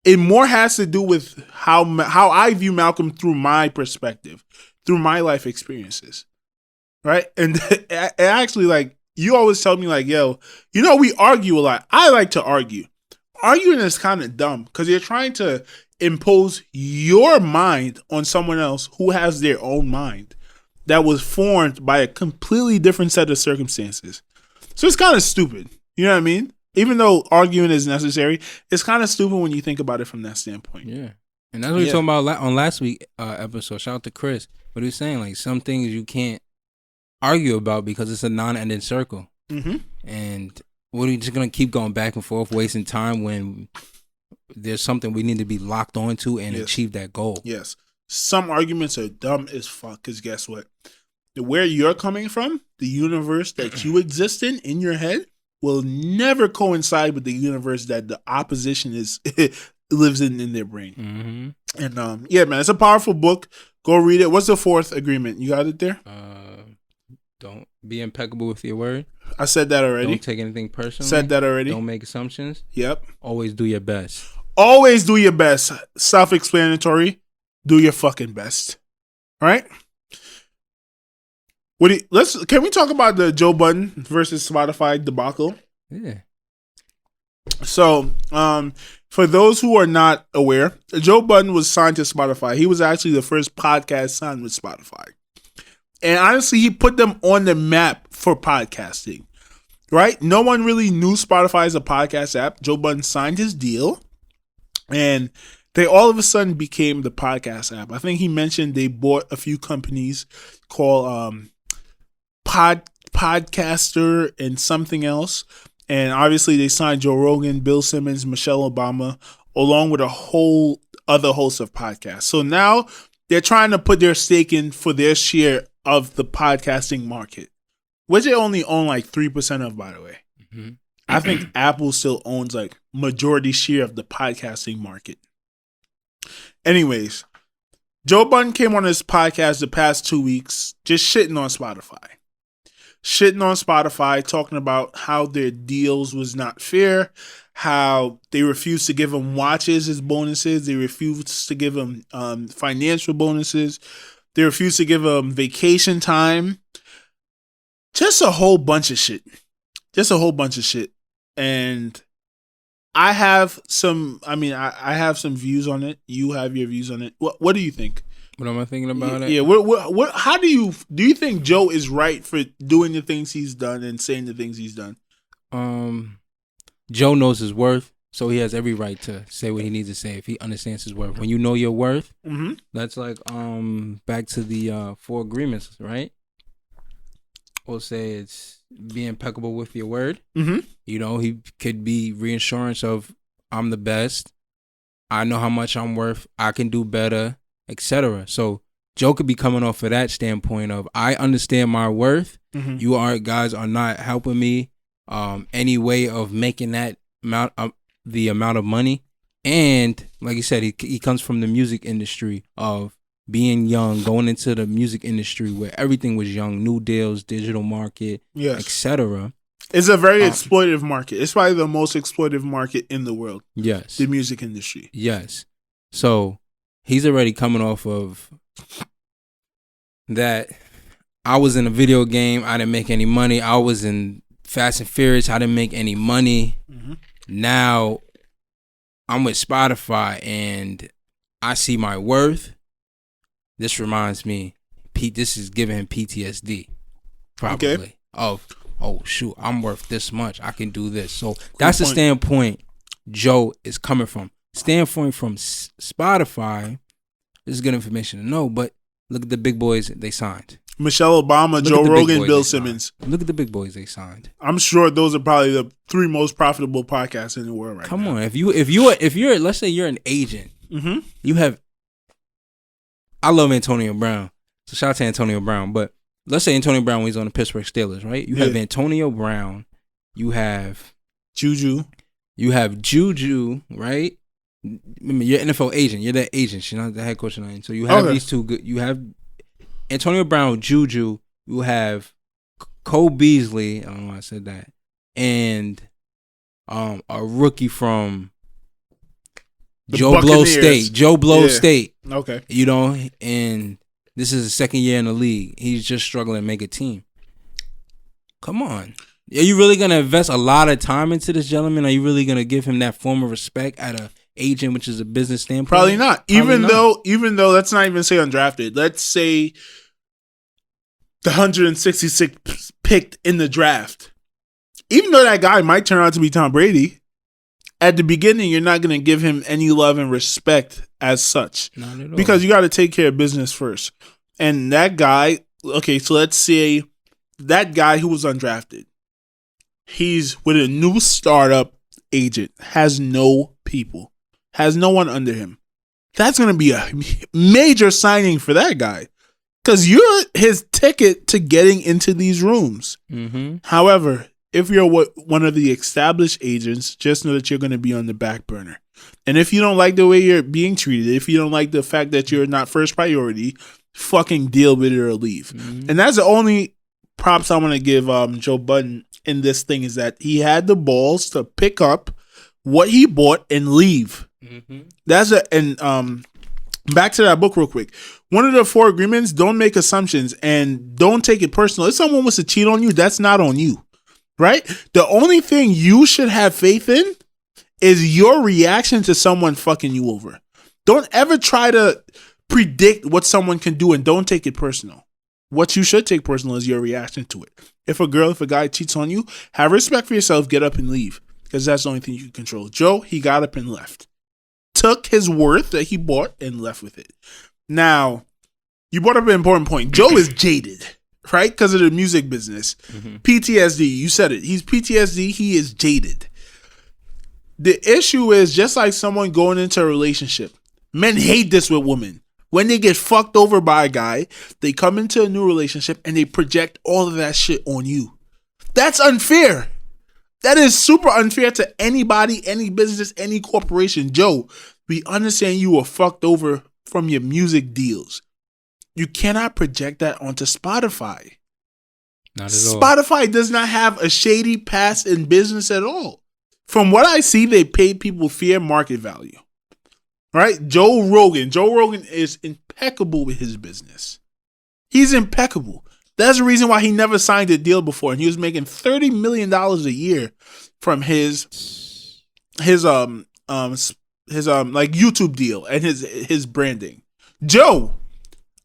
It more has to do with how I view Malcolm through my perspective, through my life experiences, right? And actually, like, you always tell me, like, yo, we argue a lot. I like to argue. Arguing is kind of dumb because you're trying to impose your mind on someone else who has their own mind that was formed by a completely different set of circumstances. So it's kind of stupid. You know what I mean? Even though arguing is necessary, it's kind of stupid when you think about it from that standpoint. Yeah. And that's what we were talking about on last week's episode. Shout out to Chris. What he was saying, like, some things you can't argue about because it's a non-ending circle. Mm-hmm. And what are you just going to keep going back and forth, wasting time when there's something we need to be locked onto and achieve that goal? Yes. Some arguments are dumb as fuck because guess what? Where you're coming from, the universe that you exist in your head, will never coincide with the universe that the opposition lives in their brain. Mm-hmm. And yeah, man, it's a powerful book. Go read it. What's the 4th agreement? You got it there? Don't be impeccable with your word. I said that already. Don't take anything personally. Said that already. Don't make assumptions. Yep. Always do your best. Always do your best. Self-explanatory. Do your fucking best. All right? Can we talk about the Joe Budden versus Spotify debacle? Yeah. So, for those who are not aware, Joe Budden was signed to Spotify. He was actually the first podcast signed with Spotify. And honestly, he put them on the map for podcasting, right? No one really knew Spotify as a podcast app. Joe Budden signed his deal, and they all of a sudden became the podcast app. I think he mentioned they bought a few companies called Podcaster and something else. And obviously they signed Joe Rogan, Bill Simmons, Michelle Obama, along with a whole other host of podcasts. So now they're trying to put their stake in for their share of the podcasting market, which they only own like 3% of, by the way. Mm-hmm. I think Apple still owns like majority share of the podcasting market. Anyways, Joe Budden came on his podcast the past 2 weeks just shitting on Spotify. Talking about how their deals was not fair, how they refused to give him watches as bonuses, they refused to give him financial bonuses, they refused to give him vacation time. Just a whole bunch of shit. And I have some views on it. You have your views on it. What do you think? What am I thinking about it? Yeah. What? How do you think Joe is right for doing the things he's done and saying the things he's done? Joe knows his worth, so he has every right to say what he needs to say if he understands his worth. When you know your worth, that's like back to the 4 agreements, right? We'll say it's be impeccable with your word. You know, he could be reassurance of I'm the best. I know how much I'm worth. I can do better, etc. So Joe could be coming off of that standpoint of I understand my worth. You guys are not helping me any way of making that amount of the amount of money. And like you said, he comes from the music industry of being young, going into the music industry where everything was young, new deals, digital market, etc. It's a very exploitative market. It's probably the most exploitative market in the world. Yes. The music industry. Yes. So he's already coming off of that. I was in a video game. I didn't make any money. I was in Fast and Furious. I didn't make any money. Now I'm with Spotify and I see my worth. This reminds me, Pete, this is giving him PTSD, probably, of, oh, shoot, I'm worth this much. I can do this. So that's the standpoint Joe is coming from. Standpoint from Spotify, this is good information to know, but look at the big boys they signed. Michelle Obama, Joe Rogan, Bill Simmons. Look at the big boys they signed. I'm sure those are probably the 3 most profitable podcasts in the world right now. Come on, if you're let's say you're an agent, you have. I love Antonio Brown, so shout out to Antonio Brown. But let's say Antonio Brown when he's on the Pittsburgh Steelers, right? You have Antonio Brown, you have Juju, right? Remember, you're an NFL agent. You're that agent. You're not the head coach or nothing. So you have these two good. You have Antonio Brown, Juju. You have Cole Beasley. I don't know why I said that, and a rookie from Joe Blow State. Okay. You know, and this is his 2nd year in the league. He's just struggling to make a team. Come on. Are you really going to invest a lot of time into this gentleman? Are you really going to give him that form of respect at a agent, which is a business standpoint? Probably not. Even though let's not even say undrafted. Let's say the 166th picked in the draft. Even though that guy might turn out to be Tom Brady, at the beginning, you're not going to give him any love and respect as such. Not at all. Because you got to take care of business first. And that guy, okay, so let's say that guy who was undrafted, he's with a new startup agent, has no people, has no one under him. That's going to be a major signing for that guy. Because you're his ticket to getting into these rooms. However, if you're one of the established agents, just know that you're going to be on the back burner. And if you don't like the way you're being treated, if you don't like the fact that you're not first priority, fucking deal with it or leave. And that's the only props I want to give Joe Budden in this thing, is that he had the balls to pick up what he bought and leave. Back to that book real quick. One of the 4 agreements, don't make assumptions and don't take it personal. If someone wants to cheat on you, that's not on you. Right? The only thing you should have faith in is your reaction to someone fucking you over. Don't ever try to predict what someone can do and don't take it personal. What you should take personal is your reaction to it. If a guy cheats on you, have respect for yourself, get up and leave. Because that's the only thing you can control. Joe, he got up and left. Took his worth that he bought and left with it. Now, you brought up an important point. Joe is jaded. Right? Because of the music business. PTSD. You said it. He's PTSD. He is jaded. The issue is just like someone going into a relationship. Men hate this with women. When they get fucked over by a guy, they come into a new relationship and they project all of that shit on you. That's unfair. That is super unfair to anybody, any business, any corporation. Joe, we understand you were fucked over from your music deals. You cannot project that onto Spotify. Not at all. Spotify does not have a shady past in business at all. From what I see, they pay people fair market value. Right? Joe Rogan is impeccable with his business. He's impeccable. That's the reason why he never signed a deal before, and he was making $30 million a year from his like YouTube deal and his branding. Joe,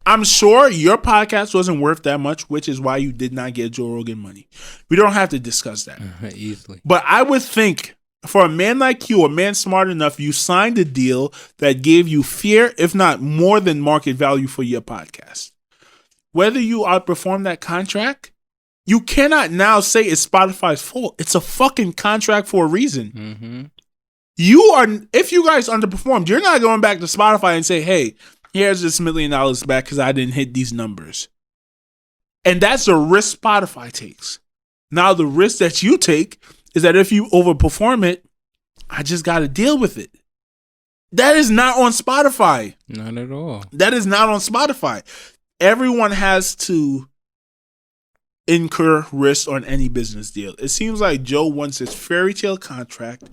I'm sure your podcast wasn't worth that much, which is why you did not get Joe Rogan money. We don't have to discuss that easily. But I would think for a man like you, a man smart enough, you signed a deal that gave you fair, if not more than market value for your podcast. Whether you outperform that contract, you cannot now say it's Spotify's fault. It's a fucking contract for a reason. Mm-hmm. If you guys underperformed, you're not going back to Spotify and say, hey, here's this $1 million back because I didn't hit these numbers. And that's the risk Spotify takes. Now, the risk that you take is that if you overperform it, I just got to deal with it. That is not on Spotify. Not at all. That is not on Spotify. Everyone has to incur risk on any business deal. It seems like Joe wants his fairy tale contract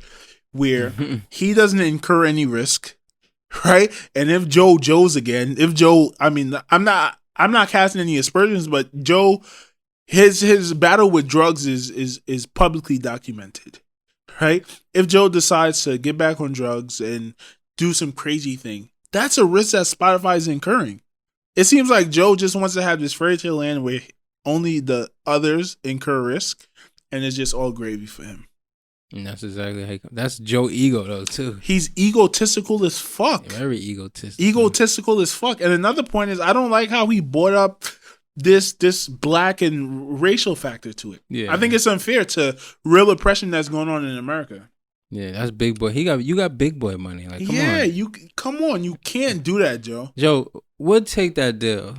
where he doesn't incur any risk, right? And if Joe's again, I'm not casting any aspersions, but Joe, his battle with drugs is publicly documented, right? If Joe decides to get back on drugs and do some crazy thing, that's a risk that Spotify is incurring. It seems like Joe just wants to have this fairy tale land where only the others incur risk, and it's just all gravy for him. And that's exactly how that's Joe ego though too. He's egotistical as fuck. Very egotistical. Egotistical as fuck. And another point is I don't like how he brought up this black and racial factor to it. Yeah. I think it's unfair to real oppression that's going on in America. Yeah, that's big boy. You got big boy money. Like, come on. You can't do that, Joe. Joe, we'll take that deal.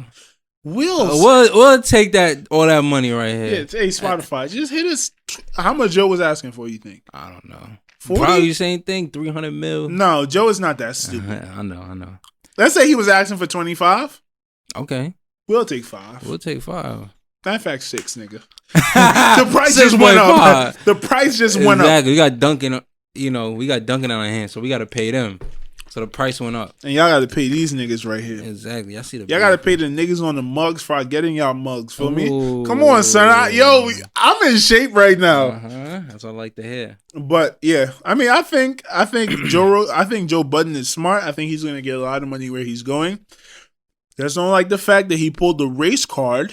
We'll take all that money right here. Yeah, hey Spotify, just hit us. How much Joe was asking for? You think? I don't know. 40? Probably the same thing. 300 mil. No, Joe is not that stupid. I know. Let's say he was asking for 25. Okay, we'll take 5. We'll take 5. In fact, 6, nigga. The price just went up. The price just went up. Exactly. We got Dunkin'. We got Dunkin' on our hands, so we got to pay them. So the price went up. And y'all got to pay these niggas right here. Exactly. I see the. Y'all got to pay the niggas on the mugs for getting y'all mugs. Feel me? Come on, son. I'm in shape right now. That's what I like to hear. But yeah, I think Joe Budden is smart. I think he's going to get a lot of money where he's going. There's don't like the fact that he pulled the race card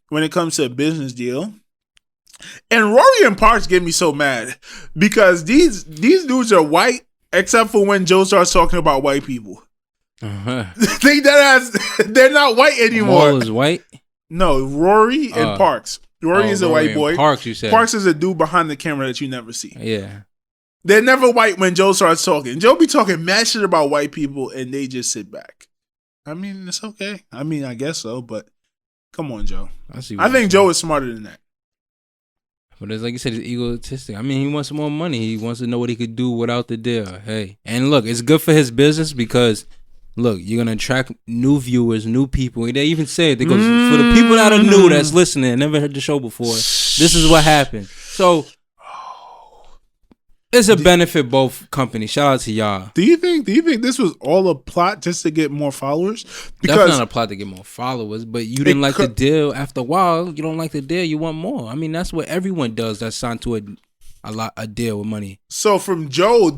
when it comes to a business deal. And Rory and Parks get me so mad because these dudes are white, except for when Joe starts talking about white people. They're not white anymore. Maul is white? No, Rory and Parks. Rory is a white boy. Parks, you said. Parks is a dude behind the camera that you never see. Yeah. They're never white when Joe starts talking. Joe be talking mad shit about white people and they just sit back. It's okay. I guess so, but come on, Joe. I think Joe is smarter than that. But it's like you said, he's egotistic. He wants more money. He wants to know what he could do without the deal. Hey, and look, it's good for his business because, look, you're gonna attract new viewers, new people. They even say it. They go for the people that are new that's listening, never heard the show before. This is what happened. So it's a benefit both companies. Shout out to y'all. Do you think this was all a plot just to get more followers? Because that's not a plot to get more followers, but you didn't like the deal. After a while, you don't like the deal. You want more. That's what everyone does that's signed to a deal with money. So from Joe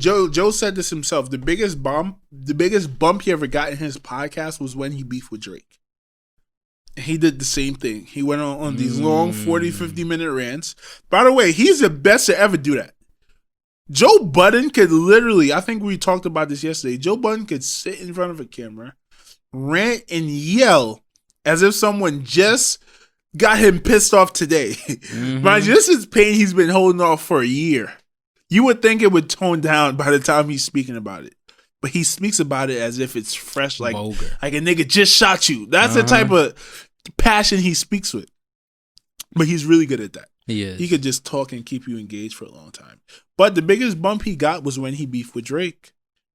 said this himself. The biggest bump he ever got in his podcast was when he beefed with Drake. He did the same thing. He went on these long 40, 50-minute rants. By the way, he's the best to ever do that. Joe Budden could literally, I think we talked about this yesterday, Joe Budden could sit in front of a camera, rant and yell as if someone just got him pissed off today. Mind you, this is pain he's been holding off for a year. You would think it would tone down by the time he's speaking about it. But he speaks about it as if it's fresh, like a nigga just shot you. That's the type of passion he speaks with. But he's really good at that. He is. He could just talk and keep you engaged for a long time. But the biggest bump he got was when he beefed with Drake.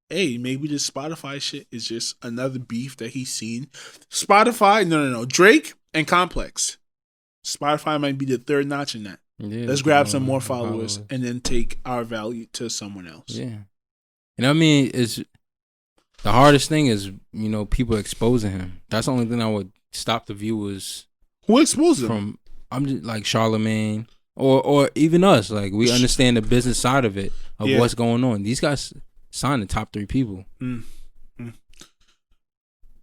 hey, maybe this Spotify shit is just another beef that he's seen. Spotify, no. Drake and Complex. Spotify might be the third notch in that. Yeah, let's grab some more followers and then take our value to someone else. Yeah. And I mean, it's the hardest thing is, people exposing him. That's the only thing that would stop the viewers. Who exposed him? From, I'm just like Charlemagne or even us. Like, we understand the business side of it, of what's going on. These guys signed the top 3 people.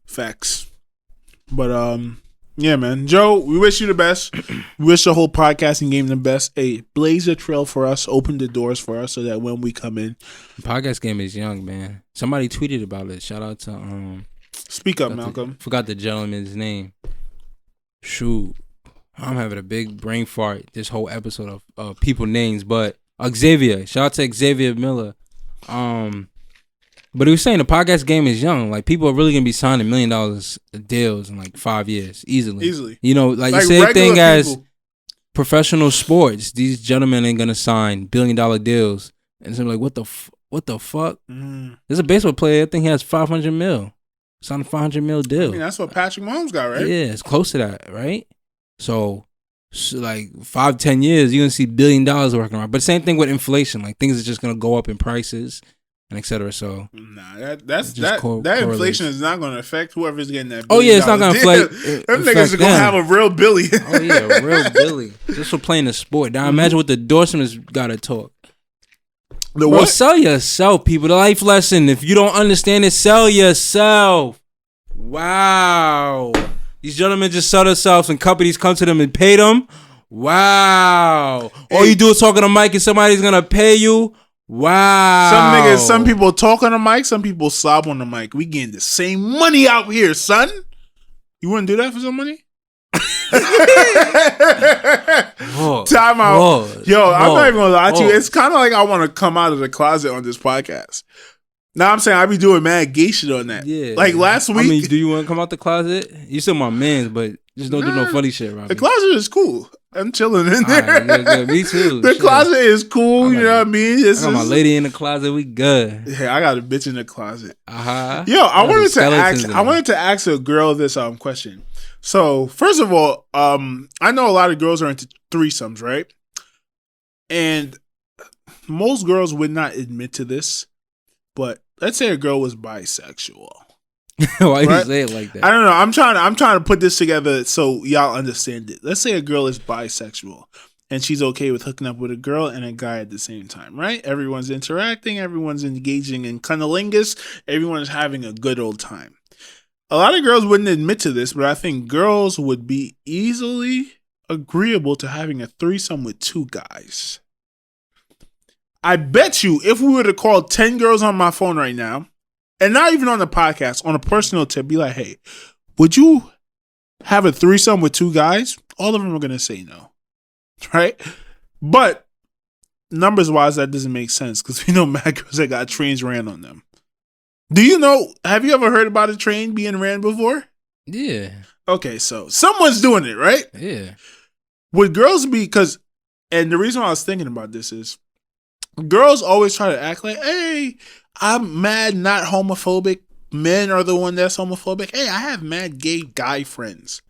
Facts. But, yeah, man. Joe, we wish you the best. We wish the whole podcasting game the best. Hey, blaze a trail for us. Open the doors for us so that when we come in. The podcast game is young, man. Somebody tweeted about it. Shout out to... Speak up, Malcolm. Forgot the gentleman's name. Shoot. I'm having a big brain fart this whole episode of people names. But Xavier. Shout out to Xavier Miller. But he was saying the podcast game is young. Like, people are really going to be signing $1 million deals in like 5 years. Easily. Like the same thing as professional sports. These gentlemen ain't going to sign $1 billion deals. And so I'm like, what the fuck? There's a baseball player, I think he has $500 million. Signed a $500 million deal. I mean, that's what Patrick Mahomes got, right? Yeah, it's close to that, right? So like 5-10 years, you're going to see $1 billion working around. But same thing with inflation. Like, things are just going to go up in prices. And etc. So that inflation is not going to affect whoever's getting that. Oh yeah, it's not going to affect. Them niggas are going to have a real Billy. Oh yeah, real Billy. Just for playing the sport. Now imagine what the endorsements got to talk. The what? Bro, sell yourself, people. The life lesson. If you don't understand it, sell yourself. Wow. These gentlemen just sell themselves, and companies come to them and pay them. Wow. All you do is talk on a mic, and somebody's gonna pay you. Wow. Some people talk on the mic, some people sob on the mic. We getting the same money out here, son. You wouldn't do that for some money? Time out. Yo, I'm not even gonna lie to you. It's kind of like I want to come out of the closet on this podcast. Now I'm saying I be doing mad gay shit on that. Yeah. Like last week. I mean, do you want to come out the closet? You still my man, but just don't do no funny shit around me. The closet is cool. I'm chilling in there. Right, good. Me too. The closet is cool. You know what I mean? I got my lady in the closet. We good. Yeah, I got a bitch in the closet. Yo, I wanted to ask a girl this question. So first of all, I know a lot of girls are into threesomes, right? And most girls would not admit to this, but let's say a girl was bisexual. Why you say it like that? I don't know. I'm trying to put this together so y'all understand it. Let's say a girl is bisexual and she's okay with hooking up with a girl and a guy at the same time, right? Everyone's interacting, everyone's engaging in cunnilingus, everyone's having a good old time. A lot of girls wouldn't admit to this, but I think girls would be easily agreeable to having a threesome with 2 guys. I bet you if we were to call 10 girls on my phone right now, and not even on the podcast, on a personal tip, be like, hey, would you have a threesome with 2 guys? All of them are going to say no. Right? But numbers wise, that doesn't make sense because we know mad girls that got trains ran on them. Have you ever heard about a train being ran before? Yeah. Okay, so someone's doing it, right? Yeah. Would girls be, and the reason why I was thinking about this is, girls always try to act like, hey, I'm mad not homophobic. Men are the one that's homophobic. Hey, I have mad gay guy friends.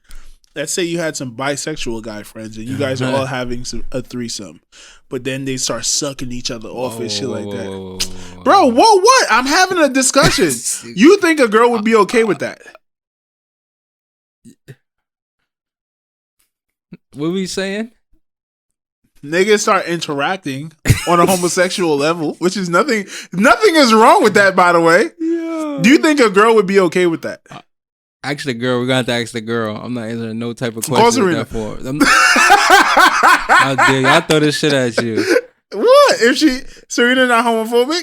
Let's say you had some bisexual guy friends and you guys are all having a threesome. But then they start sucking each other off and shit like that. Bro, what? I'm having a discussion. You think a girl would be okay with that? What were you saying? Niggas start interacting on a homosexual level, which is nothing is wrong with that, by the way. Yeah. Do you think a girl would be okay with that? Ask the girl. We're going to have to ask the girl. I'm not answering no type of question with that for. How dare you? I throw this shit at you. What? Serena not homophobic?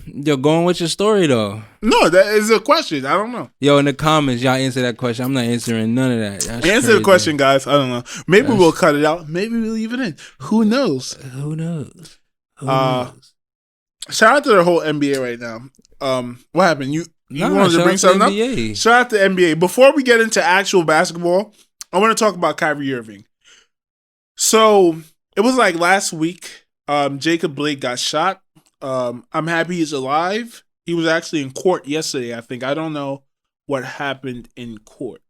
Yo, going with your story, though. No, that is a question. I don't know. Yo, in the comments, y'all answer that question. I'm not answering none of that. That's answer crazy. the question, guys. I don't know. Maybe we'll cut it out. Maybe we'll leave it in. Who knows? Who knows? Shout out to the whole NBA right now. What happened? You wanted to bring something up? Shout out to NBA. Before we get into actual basketball, I want to talk about Kyrie Irving. So, it was like last week, Jacob Blake got shot. I'm happy he's alive. He was actually in court yesterday, I think. I don't know what happened in court.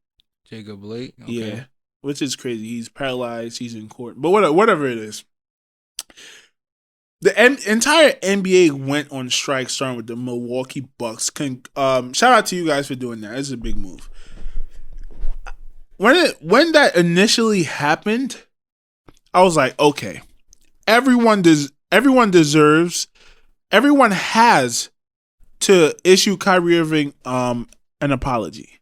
Jacob Blake? Okay. Yeah, which is crazy. He's paralyzed. He's in court. But whatever it is. The entire NBA went on strike, starting with the Milwaukee Bucks. Shout out to you guys for doing that. It's a big move. When that initially happened, I was like, okay, everyone has to issue Kyrie Irving an apology,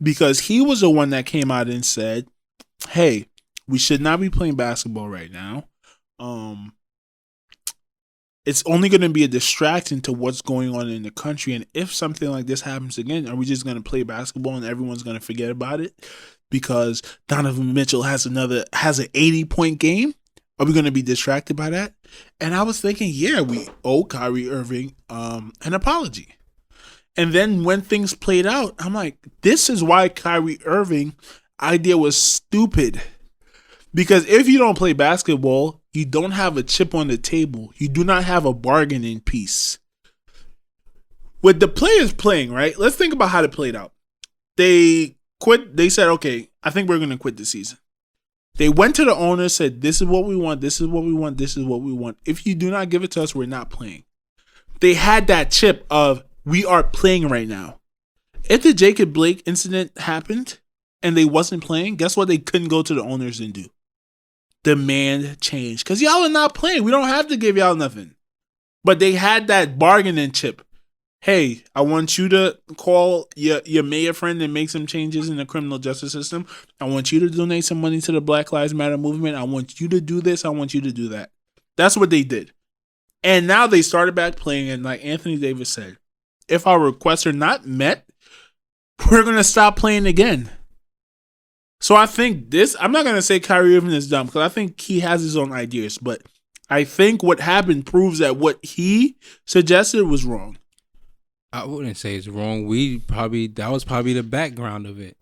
because he was the one that came out and said, hey, we should not be playing basketball right now. It's only going to be a distraction to what's going on in the country. And if something like this happens again, are we just going to play basketball and everyone's going to forget about it because Donovan Mitchell has an 80-point game? Are we going to be distracted by that? And I was thinking, yeah, we owe Kyrie Irving an apology. And then when things played out, I'm like, this is why Kyrie Irving idea was stupid. Because if you don't play basketball, you don't have a chip on the table. You do not have a bargaining piece. With the players playing, right? Let's think about how it played out. They quit. They said, okay, I think we're going to quit the season. They went to the owner, said, this is what we want, this is what we want, this is what we want. If you do not give it to us, we're not playing. They had that chip of, we are playing right now. If the Jacob Blake incident happened and they wasn't playing, guess what they couldn't go to the owners and do? Demand change. Because y'all are not playing. We don't have to give y'all nothing. But they had that bargaining chip. Hey, I want you to call your mayor friend and make some changes in the criminal justice system. I want you to donate some money to the Black Lives Matter movement. I want you to do this. I want you to do that. That's what they did. And now they started back playing. And like Anthony Davis said, if our requests are not met, we're going to stop playing again. So I think I'm not going to say Kyrie Irving is dumb, because I think he has his own ideas. But I think what happened proves that what he suggested was wrong. I wouldn't say it's wrong. That was probably the background of it.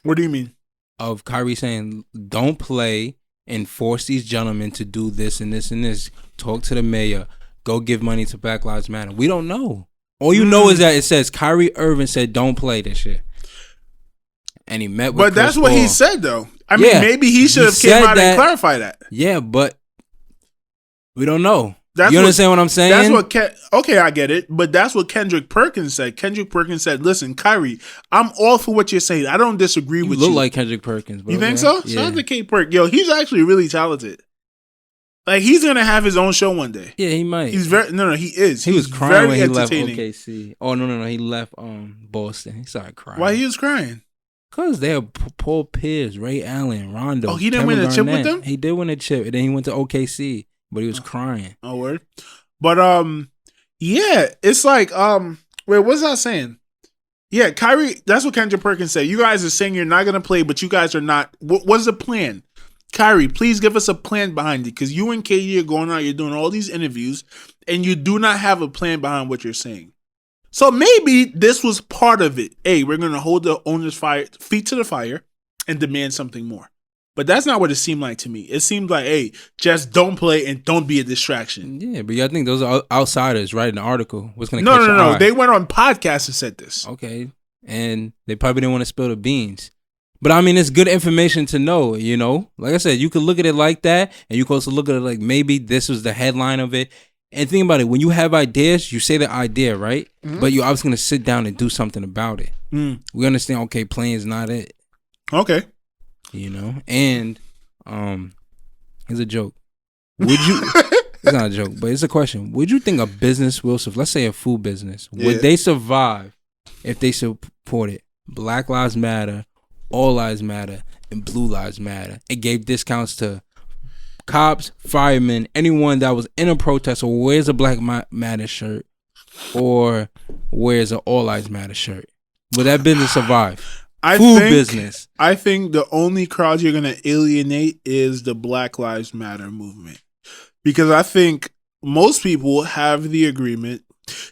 What do you mean? Of Kyrie saying, don't play and force these gentlemen to do this and this and this. Talk to the mayor. Go give money to Black Lives Matter. We don't know. All you know is that it says Kyrie Irving said, don't play this shit. And he met with But Chris that's what Paul. he said, though. I mean, maybe he should have came out and clarified that. Yeah, but we don't know. You understand what I'm saying? That's what. Okay, I get it. But that's what Kendrick Perkins said. Kendrick Perkins said, listen, Kyrie, I'm all for what you're saying. I don't disagree with you. You look like Kendrick Perkins. Bro. You think so? Yeah. Shout out to K Perk. Yo, he's actually really talented. Like, he's going to have his own show one day. Yeah, he might. He is. He was crying when he left OKC. Oh, no. He left Boston. He started crying. Why he was crying? Because they have Paul Pierce, Ray Allen, Rondo. Oh, he didn't win a chip with them? He did win a chip. And then he went to OKC. But he was crying. Oh, word. But, yeah, it's like, wait, what's I saying? Yeah, Kyrie, that's what Kendrick Perkins said. You guys are saying you're not going to play, but you guys are not. What's the plan? Kyrie, please give us a plan behind it, because you and KD are going out, you're doing all these interviews, and you do not have a plan behind what you're saying. So maybe this was part of it. Hey, we're going to hold the owner's feet to the fire and demand something more. But that's not what it seemed like to me. It seemed like, hey, just don't play and don't be a distraction. Yeah, but I think those are outsiders writing the article. What's going to No. They went on podcasts and said this. Okay. And they probably didn't want to spill the beans. But I mean, it's good information to know, you know? Like I said, you could look at it like that, and you could also look at it like maybe this was the headline of it. And think about it. When you have ideas, you say the idea, right? Mm-hmm. But you're obviously going to sit down and do something about it. Mm. We understand, okay, playing is not it. Okay. You know? And it's a joke. Would you... It's not a joke, but it's a question. Would you think a business will survive? Let's say a food business. Would they survive if they supported Black Lives Matter, All Lives Matter, and Blue Lives Matter? It gave discounts to cops, firemen, anyone that was in a protest or wears a Black Matter shirt or wears an All Lives Matter shirt. Would that business survive? Business. I think the only crowd you're going to alienate is the Black Lives Matter movement. Because I think most people have the agreement.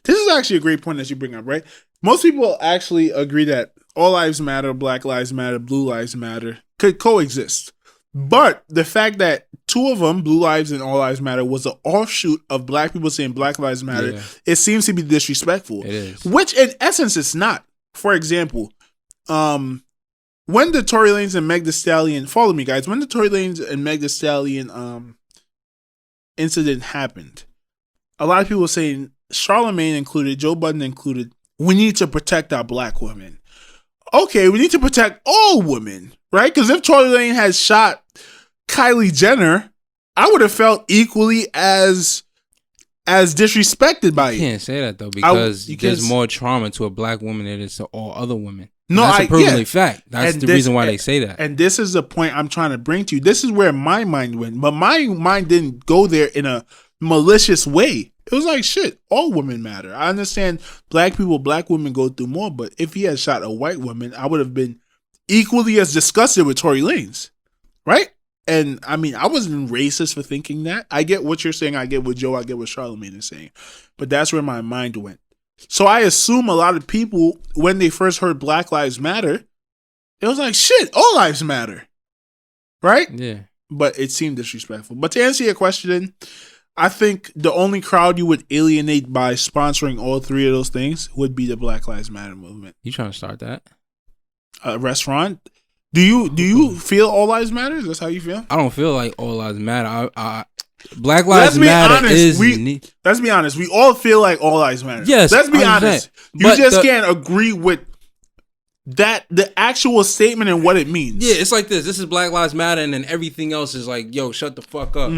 This is actually a great point that you bring up, right? Most people actually agree that all lives matter, Black Lives Matter, Blue Lives Matter could coexist. But the fact that two of them, Blue Lives and All Lives Matter, was an offshoot of black people saying Black Lives Matter, it seems to be disrespectful. It is. Which in essence it's not. For example, when the Tory Lanez and Meg Thee Stallion, follow me guys, when the Tory Lanez and Meg Thee Stallion incident happened, a lot of people were saying, Charlemagne included, Joe Budden included, we need to protect our black women. Okay, we need to protect all women, right? Because if Tory Lanez had shot Kylie Jenner, I would have felt equally as disrespected by it. You can't say that though, because there's more trauma to a black woman than it is to all other women. No, that's a proven fact. That's the reason why they say that. And this is the point I'm trying to bring to you. This is where my mind went, but my mind didn't go there in a malicious way. It was like, shit, all women matter. I understand black women go through more, but if he had shot a white woman, I would have been equally as disgusted with Tory Lanez, right? And I mean, I wasn't racist for thinking that. I get what you're saying. I get what Joe, I get what Charlemagne is saying. But that's where my mind went. So I assume a lot of people, when they first heard Black Lives Matter, it was like, shit, all lives matter, right? Yeah. But it seemed disrespectful. But to answer your question, I think the only crowd you would alienate by sponsoring all three of those things would be the Black Lives Matter movement. You trying to start that? A restaurant? Do you feel all lives matter? Is that how you feel? I don't feel like all lives matter. Black Lives Matter is... Let's be honest. We all feel like all lives matter. Yes. Let's be honest. You just can't agree with that, the actual statement and what it means. Yeah, it's like this. This is Black Lives Matter, and then everything else is like, yo, shut the fuck up.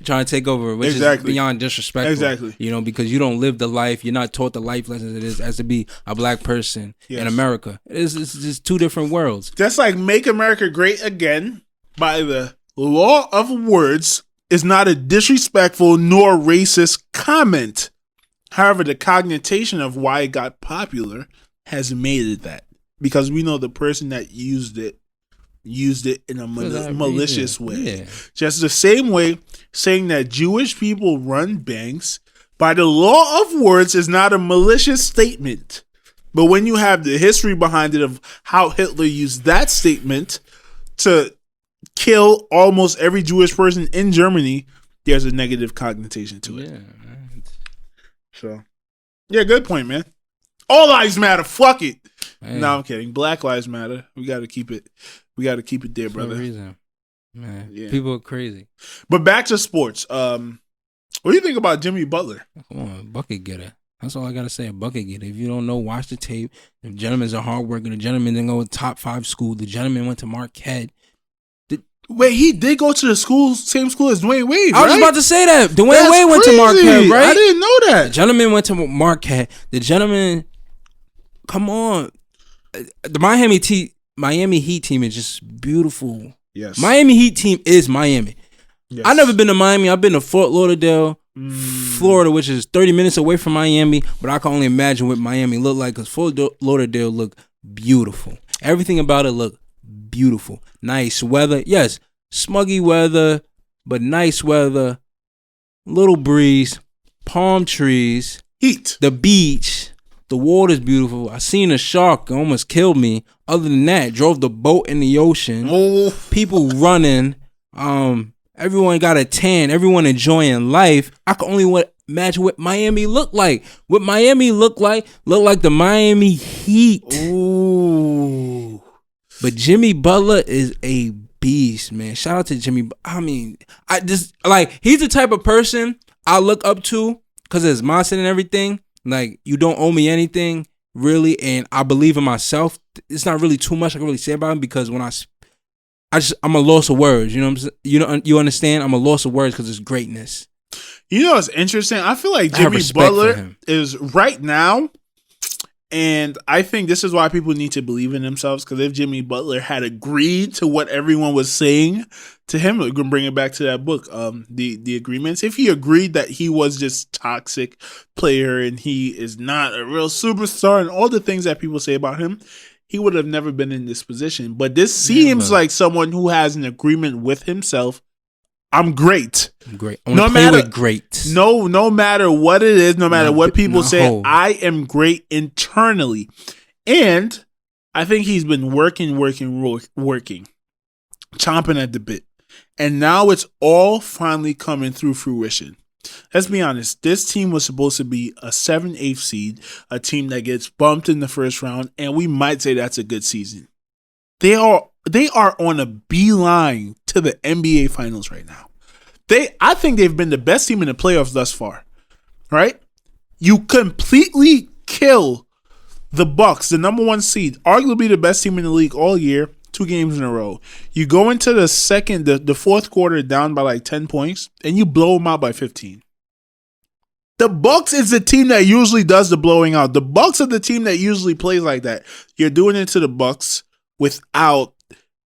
Trying to take over, which is beyond disrespectful. Exactly. You know, because you don't live the life, you're not taught the life lessons it is as to be a black person in America. It's just two different worlds. That's like Make America Great Again by the law of words is not a disrespectful nor racist comment. However, the cognition of why it got popular has made it that. Because we know the person that used it in a malicious way. Yeah. Just the same way saying that Jewish people run banks by the law of words is not a malicious statement. But when you have the history behind it of how Hitler used that statement to kill almost every Jewish person in Germany, there's a negative connotation to it. Yeah, man. So, yeah, good point, man. All lives matter. Fuck it. Man. No, I'm kidding. Black lives matter. We got to keep it. We got to keep it there, brother. For a reason. Man, people are crazy. But back to sports. What do you think about Jimmy Butler? Come on, bucket getter. That's all I got to say. A bucket getter. If you don't know, watch the tape. The gentleman's a hard worker. The gentleman didn't go to top 5 school. The gentleman went to Marquette. Wait, he did go to the same school as Dwayne Wade, right? I was about to say that. Dwayne Wade went to Marquette, right? I didn't know that. The gentleman went to Marquette. The gentleman, come on. The Miami Heat team is just beautiful. Yes. Miami Heat team is Miami. Yes. I've never been to Miami. I've been to Fort Lauderdale, Florida, which is 30 minutes away from Miami. But I can only imagine what Miami looked like because Fort Lauderdale looked beautiful. Everything about it looked beautiful. Nice weather. Yes, smuggy weather, but nice weather. Little breeze, palm trees, heat, the beach. The water's beautiful. I seen a shark. It almost killed me. Other than that, drove the boat in the ocean. Oh. People running. Everyone got a tan. Everyone enjoying life. I can only imagine what Miami looked like. What Miami looked like the Miami Heat. Ooh. But Jimmy Butler is a beast, man. Shout out to Jimmy. I mean, he's the type of person I look up to because of his mindset and everything. Like, you don't owe me anything, really, and I believe in myself. It's not really too much I can really say about him because when I'm a loss of words. You know what I'm saying? You understand? I'm a loss of words because it's greatness. You know what's interesting? I feel like Jimmy Butler is right now, and I think this is why people need to believe in themselves, because if Jimmy Butler had agreed to what everyone was saying to him, we're going to bring it back to that book, the agreements. If he agreed that he was just toxic player and he is not a real superstar and all the things that people say about him, he would have never been in this position. But this seems like someone who has an agreement with himself. I'm great. I'm great. No matter great. No matter what it is, no matter what people say, I am great internally. And I think he's been working, chomping at the bit. And now it's all finally coming through fruition. Let's be honest. This team was supposed to be a 7-8 seed, a team that gets bumped in the first round, and we might say that's a good season. They are on a beeline to the NBA Finals right now. I think they've been the best team in the playoffs thus far. Right? You completely kill the Bucks, the number 1 seed, arguably the best team in the league all year, 2 games in a row. You go into the fourth quarter down by like 10 points, and you blow them out by 15. The Bucks is the team that usually does the blowing out. The Bucks are the team that usually plays like that. You're doing it to the Bucks without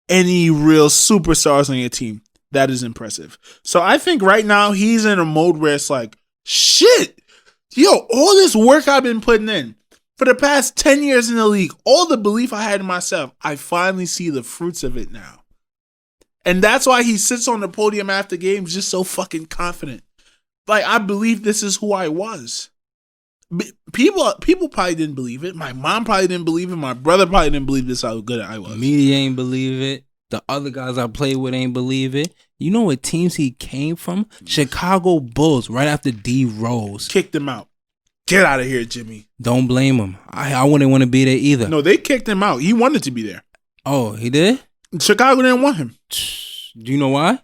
any real superstars on your team. That is impressive. So I think right now he's in a mode where it's like, shit, yo, all this work I've been putting in for the past 10 years in the league, all the belief I had in myself, I finally see the fruits of it now. And that's why he sits on the podium after games just so fucking confident. Like, I believe this is who I was. People probably didn't believe it. My mom probably didn't believe it. My brother probably didn't believe this how good I was. Media ain't believe it. The other guys I played with ain't believe it. You know what teams he came from? Chicago Bulls right after D Rose. Kicked him out. Get out of here, Jimmy. Don't blame him. I wouldn't want to be there either. No, they kicked him out. He wanted to be there. Oh, he did? Chicago didn't want him. Do you know why?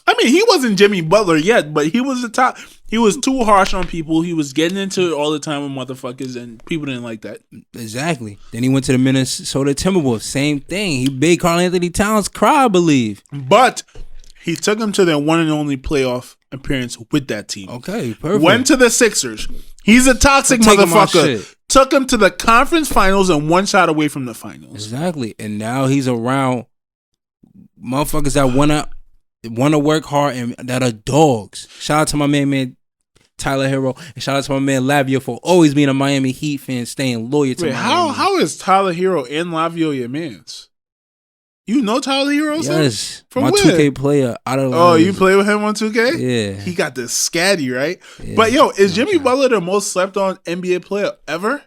I mean, he wasn't Jimmy Butler yet, but he was the top. He was too harsh on people. He was getting into it all the time with motherfuckers, and people didn't like that. Exactly. Then he went to the Minnesota Timberwolves. Same thing. He made Karl Anthony Towns cry, I believe. But he took him to their one and only playoff appearance with that team. Okay, perfect. Went to the Sixers. He's a toxic motherfucker. Took him to the conference finals and one shot away from the finals. Exactly. And now he's around motherfuckers that want to work hard and that are dogs. Shout out to my man Tyler Hero, and shout out to my man Lavio for always being a Miami Heat fan, staying loyal to Miami. How is Tyler Hero and Lavio your mans? You know Tyler Hero? Yes. From my where? 2K player. You play with him on 2K? Yeah. He got the scatty, right? Yeah. But yo, is Jimmy Butler the most slept on NBA player ever?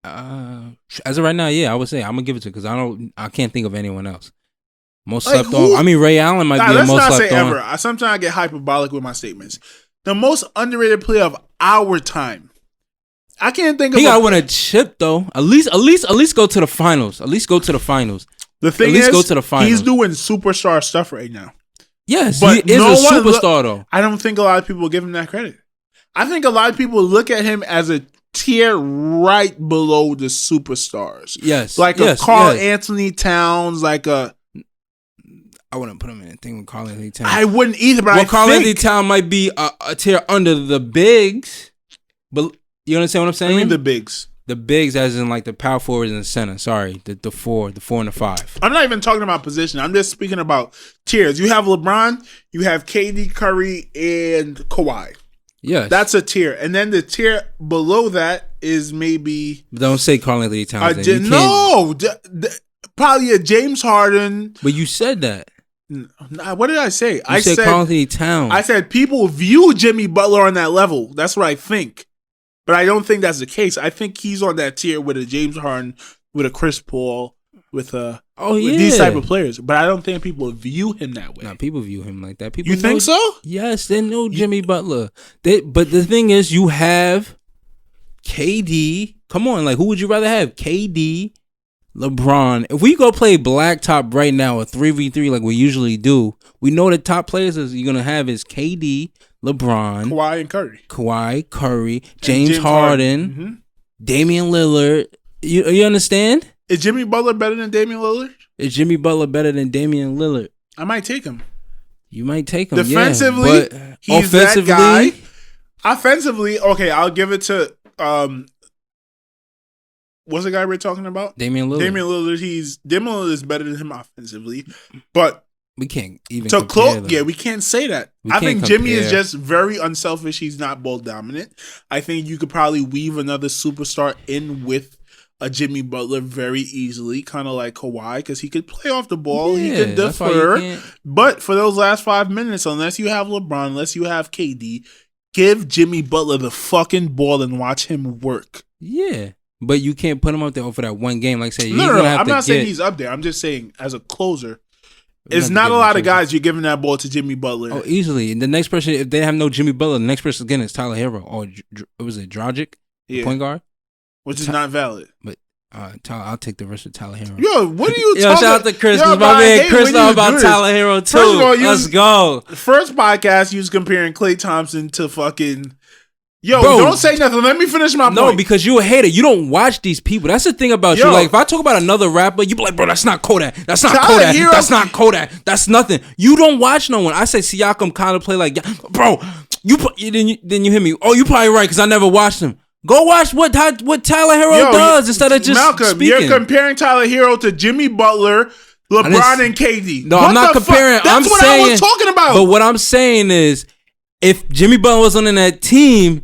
As of right now, yeah, I would say I'm gonna give it to because I can't think of anyone else. Most slept on. I mean, Ray Allen might be the most slept on. Let's not say ever. Sometimes I get hyperbolic with my statements. The most underrated player of our time. I can't think of. He got to win a chip though. At least go to the finals. At least go to the finals. The thing is, go to the finals. He's doing superstar stuff right now. Yes, but he is a superstar though. I don't think a lot of people give him that credit. I think a lot of people look at him as a tier right below the superstars. Yes, like a Karl Anthony Towns, like a. I wouldn't put him in a thing with Karl Anthony Towns. I wouldn't either, but Karl Anthony Towns might be a tier under the bigs, but you understand what I'm saying? I mean the bigs. The bigs as in like the power forwards and the center. Sorry, the four and the 5. I'm not even talking about position. I'm just speaking about tiers. You have LeBron, you have KD, Curry, and Kawhi. Yes. That's a tier. And then the tier below that is maybe... Don't say Karl Anthony Towns. Probably a James Harden. But you said that. What did I say? I said Karl Anthony Towns. I said people view Jimmy Butler on that level. That's what I think. But I don't think that's the case. I think he's on that tier with a James Harden, with a Chris Paul, with these type of players. But I don't think people view him that way. No, people view him like that. People you think so? Yes, they know Jimmy Butler. But the thing is, you have KD. Come on, like who would you rather have? KD, LeBron. If we go play blacktop right now, a 3v3 like we usually do, we know the top players you're gonna have is KD, LeBron, Kawhi, Curry, James Harden, mm-hmm. Damian Lillard. You understand? Is Jimmy Butler better than Damian Lillard? Is Jimmy Butler better than Damian Lillard? I might take him. You might take him. Defensively, but he's that guy. Offensively, okay, I'll give it to what's the guy we're talking about? Damian Lillard. Damian Lillard is better than him offensively, but we can't even compare them. Yeah, we can't say that. I think Jimmy is just very unselfish. He's not ball dominant. I think you could probably weave another superstar in with a Jimmy Butler very easily, kind of like Kawhi, because he could play off the ball. Yeah, he could defer. But for those last 5 minutes, unless you have LeBron, unless you have KD, give Jimmy Butler the fucking ball and watch him work. Yeah. But you can't put him up there for that one game. Like say, no. I'm not saying he's up there. I'm just saying as a closer, It's not a lot of guys you're giving that ball to Jimmy Butler. Oh, easily. And the next person, if they have no Jimmy Butler, the next person again is Tyler Hero or was it Dragic, point guard, which is not valid. But I'll take the rest of Tyler Hero. Yo, what are you talking? Yo, shout out to Chris. My man Chris know about Tyler Hero too. First of all, let's go. First podcast, you was comparing Klay Thompson to fucking. Yo, bro, don't say nothing. Let me finish my point. No, because you a hater. You don't watch these people. That's the thing about you. Like, if I talk about another rapper, you be like, bro, that's not Kodak. That's not Kodak. That's not Kodak. That's nothing. You don't watch no one. I say Siakam kind of play like, bro, then you hear me. Oh, you probably right because I never watched him. Go watch what Tyler Hero does instead of just Malcolm, speaking. You're comparing Tyler Hero to Jimmy Butler, LeBron, and KD. No, I'm not comparing. That's what I was talking about. But what I'm saying is, if Jimmy Butler was on that team,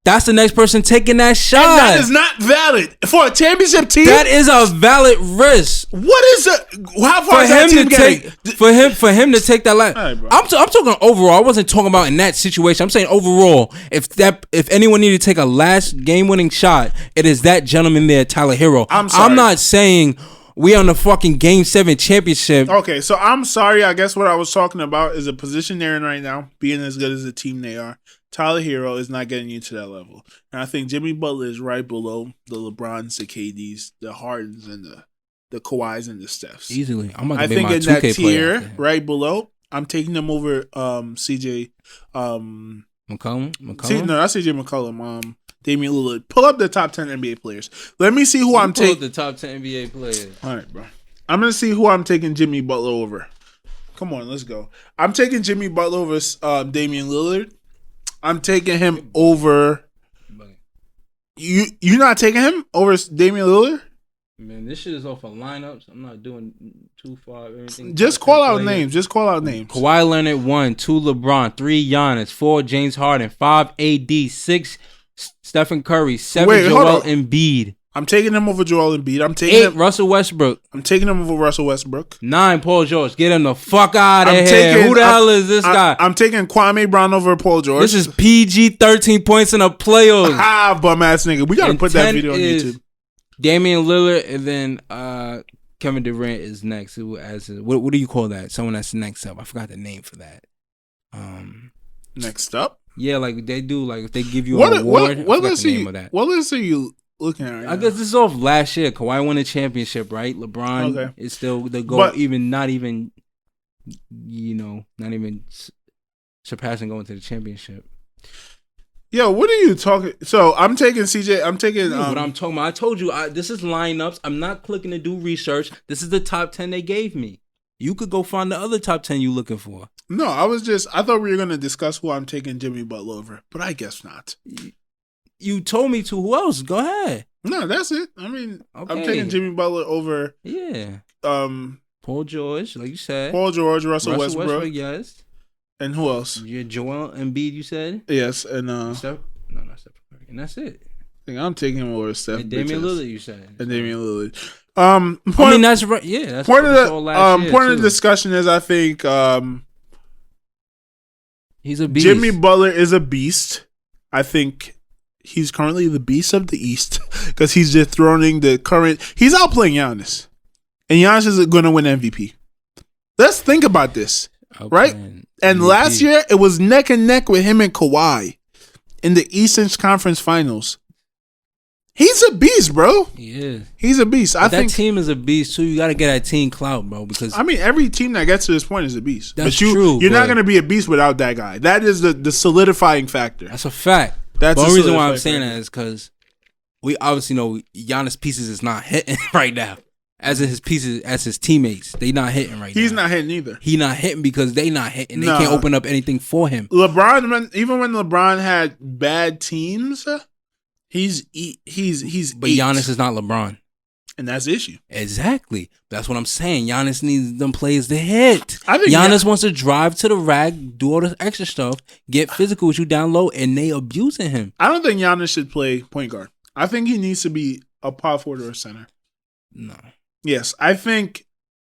that's the next person taking that shot. And that is not valid for a championship team. That is a valid risk. What is it? How far is that team getting? For him to take that line. Right, I'm talking overall. I wasn't talking about in that situation. I'm saying overall. If anyone needed to take a last game-winning shot, it is that gentleman there, Tyler Hero. I'm not saying we on the fucking Game 7 championship. Okay, so I'm sorry. I guess what I was talking about is a position they're in right now, being as good as the team they are. Tyler Hero is not getting you to that level. And I think Jimmy Butler is right below the LeBrons, the KDs, the Hardens, and the Kawhis and the Stephs. Easily. I think in that tier, right below, I'm taking them over CJ McCollum? No, not CJ McCollum. Damian Lillard. Pull up the top 10 NBA players. Let me see who I'm taking. Pull up the top 10 NBA players. All right, bro. I'm going to see who I'm taking Jimmy Butler over. Come on, let's go. I'm taking Jimmy Butler over Damian Lillard. I'm taking him over. You not taking him over Damian Lillard? Man, this shit is off of lineups. I'm not doing too far. Everything. Just call out names. Just call out names. Kawhi Leonard 1, 2 LeBron, 3 Giannis, 4 James Harden, 5 AD, 6 Stephen Curry, 7 Joel Embiid. I'm taking him over Joel Embiid. I'm taking 8 Russell Westbrook. I'm taking him over Russell Westbrook. 9 Paul George. Get him the fuck out of here. Who the hell is this guy? I'm taking Kwame Brown over Paul George. This is PG 13 points in the playoffs. Bum ass nigga. We gotta put that video on YouTube. Damian Lillard and then Kevin Durant is next. What do you call that? Someone that's next up. I forgot the name for that. Next up? Yeah, like they do. Like if they give you an award. What list are you looking at right now? I guess this is off last year. Kawhi won a championship, right? LeBron is still the GOAT, not even surpassing going to the championship. Yo, what are you talking? So I'm taking CJ. I'm taking what I'm talking about. I told you this is lineups. I'm not clicking to do research. This is the top 10 they gave me. You could go find the other top 10 you looking for. No, I thought we were gonna discuss who I'm taking Jimmy Butler over, but I guess not. You told me to. Who else? Go ahead. No, that's it. I mean, okay. I'm taking Jimmy Butler over. Yeah. Paul George, like you said. Paul George, Russell Westbrook. Yes. And who else? Joel Embiid, you said? Yes, and not Steph Curry. And that's it. I think I'm taking him over Steph. And Damian Lillard, you said. And Damian Lillard. That's right. Yeah, that's point of the discussion is I think he's a beast. Jimmy Butler is a beast. I think he's currently the beast of the East because he's dethroning the current. He's outplaying Giannis, and Giannis is going to win MVP. Let's think about this, right? And last year it was neck and neck with him and Kawhi in the Eastern Conference Finals. He's a beast, bro. He is. He's a beast. I think that team is a beast too. You got to get that team clout, bro. Because every team that gets to this point is a beast. That's true. You're not going to be a beast without that guy. That is the solidifying factor. That's a fact. That's the only reason why I'm saying that is because we obviously know Giannis' pieces is not hitting right now. As his pieces, as his teammates, they not hitting right now. He's not hitting either. He not hitting because they not hitting. They can't open up anything for him. LeBron, even when LeBron had bad teams, he's. But Giannis is not LeBron, and that's the issue. Exactly. That's what I'm saying. Giannis needs them players to hit. I think Giannis wants to drive to the rack, do all the extra stuff, get physical with you down low, and they abusing him. I don't think Giannis should play point guard. I think he needs to be a power forward or a center. No. Yes, I think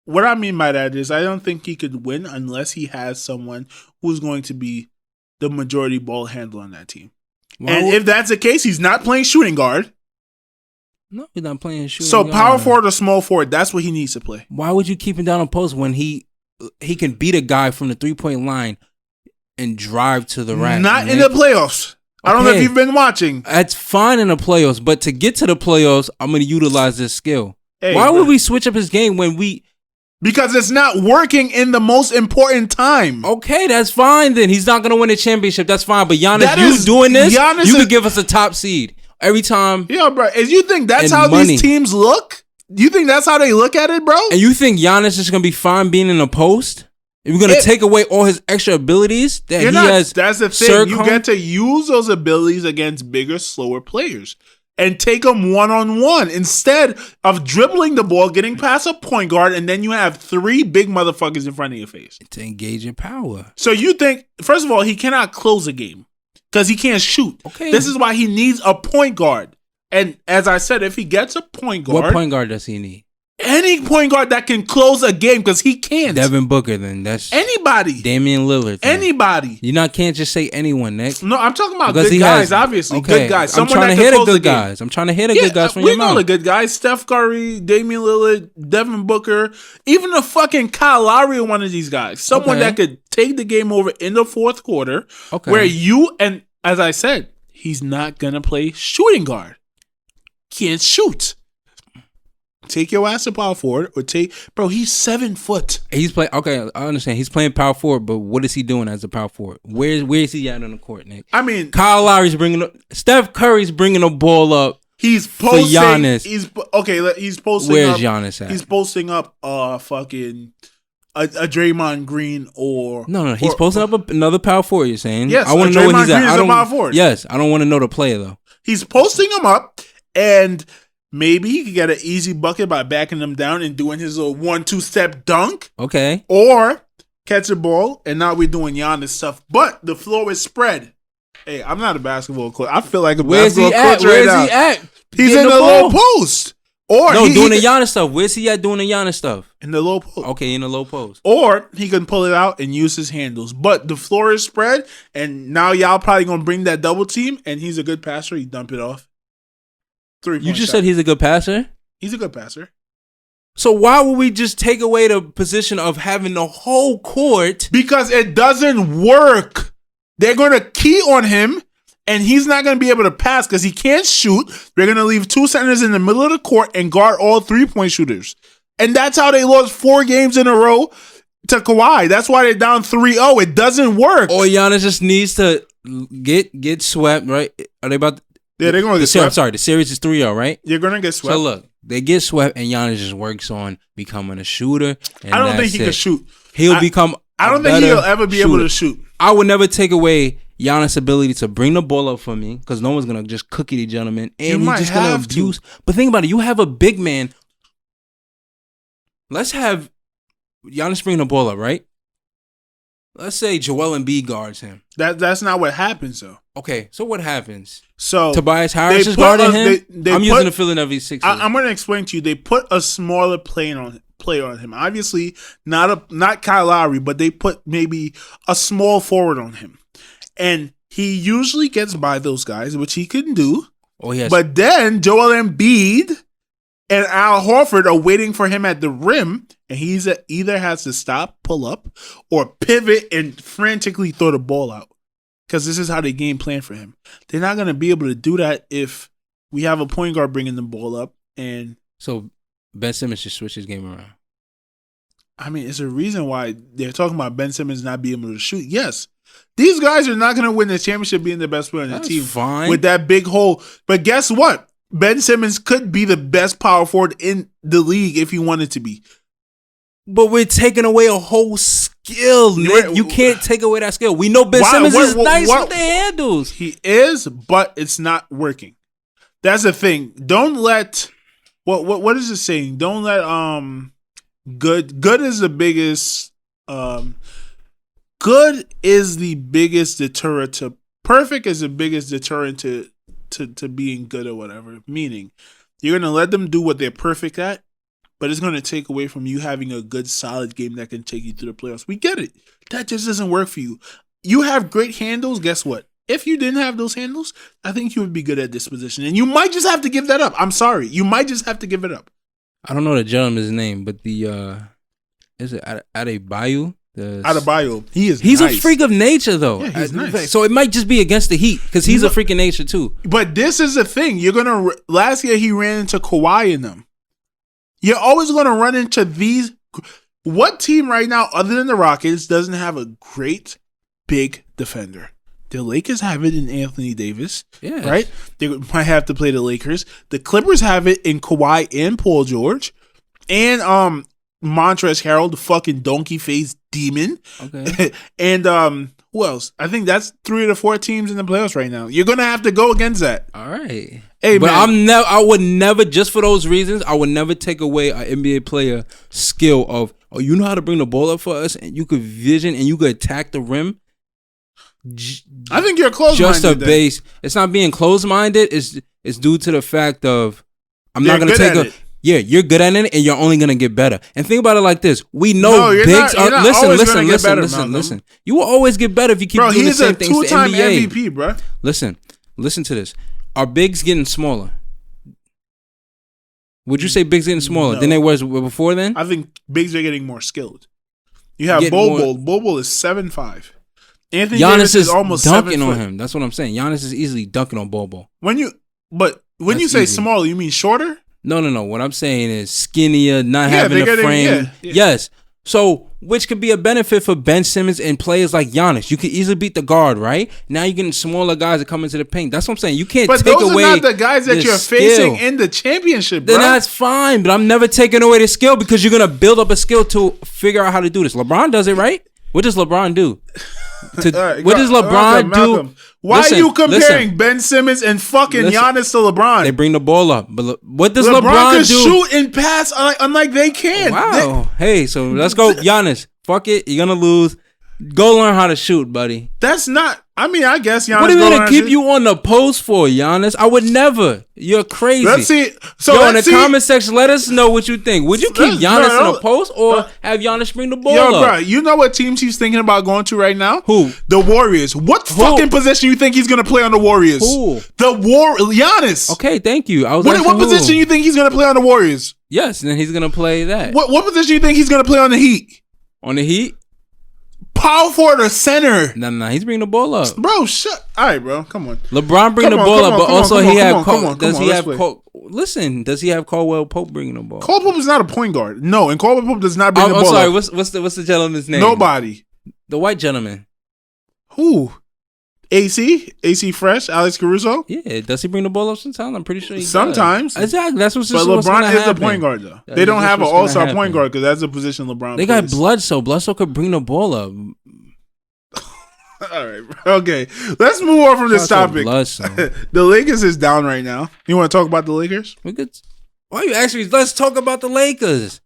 what I mean by that is I don't think he could win unless he has someone who's going to be the majority ball handler on that team. If that's the case, he's not playing shooting guard. No, he's not playing shooting guard. So guard. Power forward or small forward, that's what he needs to play. Why would you keep him down on post when he he can beat a guy from the 3-point line and drive to the rack. Not in the playoffs. I don't know if you've been watching. That's fine in the playoffs, but to get to the playoffs, I'm going to utilize this skill. Hey, why would we switch up his game when we... Because it's not working in the most important time. Okay, that's fine then. He's not going to win a championship. That's fine. But Giannis, doing this, you could give us a top seed every time. Yeah, bro. If you think that's how these teams look? You think that's how they look at it, bro? And you think Giannis is going to be fine being in the post? If we're going to take away all his extra abilities that he has. That's the thing. You get to use those abilities against bigger, slower players. And take them one-on-one instead of dribbling the ball, getting past a point guard, and then you have 3 big motherfuckers in front of your face. To engage in power. So you think, first of all, he cannot close a game because he can't shoot. Okay. This is why he needs a point guard. And as I said, if he gets a point guard... What point guard does he need? Any point guard that can close a game because he can't. Devin Booker, then. That's anybody. Damian Lillard. Then. Anybody. You can't just say anyone, Nick. No, I'm talking about good guys, obviously. Okay. Good guys. I'm trying to hit the good guys. I'm trying to hit the good guys from your mouth. We know the good guys. Steph Curry, Damian Lillard, Devin Booker, even the fucking Kyle Lowry, one of these guys. Someone that could take the game over in the fourth quarter. Okay. Where you, and as I said, he's not going to play shooting guard. Can't shoot. Take your ass to power forward or bro, he's 7 foot. He's playing, okay, I understand. He's playing power forward, but what is he doing as a power forward? Where is he at on the court, Nick? I mean, Kyle Lowry's Steph Curry's bringing the ball up. He's posting. For Giannis. He's posting. Where's Giannis at? He's posting up fucking a Draymond Green or No, he's posting up another power forward, you're saying? Yes, I want to know where he's at. I don't, power forward. Yes, I don't want to know the player though. He's posting him up and maybe he could get an easy bucket by backing him down and doing his little 1-2 step dunk. Okay. Or catch a ball, and now we're doing Giannis stuff. But the floor is spread. Hey, I'm not a basketball coach. I feel like a basketball coach right now. Where's he at? He's in the low post. Or doing the Giannis stuff. Where's he at doing the Giannis stuff? In the low post. Okay, in the low post. Or he can pull it out and use his handles. But the floor is spread, and now y'all probably going to bring that double team, and he's a good passer. He dump it off. You just said he's a good passer? He's a good passer. So why would we just take away the position of having the whole court? Because it doesn't work. They're going to key on him, and he's not going to be able to pass because he can't shoot. They're going to leave 2 centers in the middle of the court and guard all 3-point shooters. And that's how they lost 4 games in a row to Kawhi. That's why they're down 3-0. It doesn't work. Or Giannis just needs to get swept, right? Are they about to... Yeah, they're going to get swept. I'm sorry, the series is 3-0, right? You're going to get swept. So look, they get swept and Giannis just works on becoming a shooter. I don't think he can shoot. He'll become I don't think he'll ever be able to shoot. I would never take away Giannis' ability to bring the ball up for me because no one's going to just cookie the gentleman. And he's just going to abuse. But think about it. You have a big man. Let's have Giannis bring the ball up, right? Let's say Joel Embiid guards him. That's not what happens, though. Okay, so what happens? So Tobias Harris is guarding him? Using the Philadelphia Sixers. I'm going to explain to you. They put a smaller player on him. Obviously, not Kyle Lowry, but they put maybe a small forward on him. And he usually gets by those guys, which he can do. Oh, yes. But then Joel Embiid and Al Horford are waiting for him at the rim, and he's either has to stop, pull up, or pivot and frantically throw the ball out. Because this is how they game plan for him. They're not going to be able to do that if we have a point guard bringing the ball up. And so Ben Simmons just switch his game around. I mean, it's a reason why they're talking about Ben Simmons not being able to shoot. Yes, these guys are not going to win the championship being the best player on the team. Fine. With that big hole. But guess what? Ben Simmons could be the best power forward in the league if he wanted to be. But we're taking away a whole skill, Nick. You can't take away that skill. We know Ben Simmons is nice with the handles. He is, but it's not working. That's the thing. Don't let what is it saying? Don't let good is the biggest good is the biggest deterrent to perfect is the biggest deterrent to being good or whatever. Meaning you're gonna let them do what they're perfect at. But it's going to take away from you having a good, solid game that can take you through the playoffs. We get it. That just doesn't work for you. You have great handles. Guess what? If you didn't have those handles, I think you would be good at this position. And you might just have to give that up. I'm sorry. You might just have to give it up. I don't know the gentleman's name, but the is it Adebayo? Adebayo. He's nice. a freak of nature, though. Yeah, he's nice. So it might just be against the Heat because he's a freak of nature too. But this is the thing. Last year he ran into Kawhi in them. You're always gonna run into these. What team right now, other than the Rockets, doesn't have a great big defender? The Lakers have it in Anthony Davis, right? They might have to play the Lakers. The Clippers have it in Kawhi and Paul George, and Montrezl Harrell, the fucking donkey faced demon. Okay. And who else? I think that's 3 of the 4 teams in the playoffs right now. You're gonna have to go against that. All right. Hey, but man. I would never, just for those reasons, I would never take away an NBA player skill of, oh, you know how to bring the ball up for us, and you could vision and you could attack the rim. I think you're close-minded. Just a base. It's not being closed-minded. It's due to the fact of I'm not going to take a. Yeah, you're good at it, and you're only going to get better. And think about it like this: we know bigs are. Listen. You will always get better if you keep doing the same things. He's a 2-time MVP, bro. Listen to this. Are bigs getting smaller? Would you say bigs getting smaller than they was before then? I think bigs are getting more skilled. You have Bobo. Bobo is 7'5". Anthony Giannis Davis is almost dunking 7 on foot. him. That's what I'm saying. Giannis is easily dunking on Bobo. When you say easy. Smaller, you mean shorter? No. What I'm saying is skinnier, not having a frame. Yeah. Yes. So, which could be a benefit for Ben Simmons and players like Giannis. You could easily beat the guard, right? Now you're getting smaller guys that come into the paint. That's what I'm saying. You can't take away. But those are not the guys that you're facing in the championship, bro. Then that's fine, but I'm never taking away the skill because you're going to build up a skill to figure out how to do this. LeBron does it, right? What does LeBron do? What does LeBron do? Why are you comparing Ben Simmons and fucking Giannis to LeBron? They bring the ball up, but what does LeBron can do? Shoot and pass unlike they can. Wow. Hey, so let's go, Giannis. Fuck it, you're gonna lose. Go learn how to shoot, buddy. That's not. I mean, I guess Giannis. What are you gonna keep you on the post for, Giannis? I would never. You're crazy. Let's see. In the comment section, let us know what you think. Would you keep Giannis in the post or have Giannis bring the ball up? Bro, you know what teams he's thinking about going to right now? Who? The Warriors. What fucking position you think he's gonna play on the Warriors? Who? Giannis. Okay, thank you. What position you think he's gonna play on the Warriors? Yes, and then he's gonna play that. What position you think he's gonna play on the Heat? On the Heat? Power forward or center? No, he's bringing the ball up. Bro, shut. All right, bro, come on. LeBron bring the ball up, but also he had. Does he have? Does he have Caldwell Pope bringing the ball? Caldwell Pope is not a point guard. No, and Caldwell Pope does not bring the ball. I'm sorry. What's the gentleman's name? Nobody. The white gentleman. Who? AC Fresh, Alex Caruso. Yeah, does he bring the ball up sometimes? I'm pretty sure he sometimes. Does. Exactly. That's what's. But LeBron is the point guard though. They don't have an all-star point guard because that's a position LeBron. They got Bledsoe. Bledsoe could bring the ball up. All right. Okay. Let's move on from this topic. The Lakers is down right now. You want to talk about the Lakers? Why are you asking me? Let's talk about the Lakers.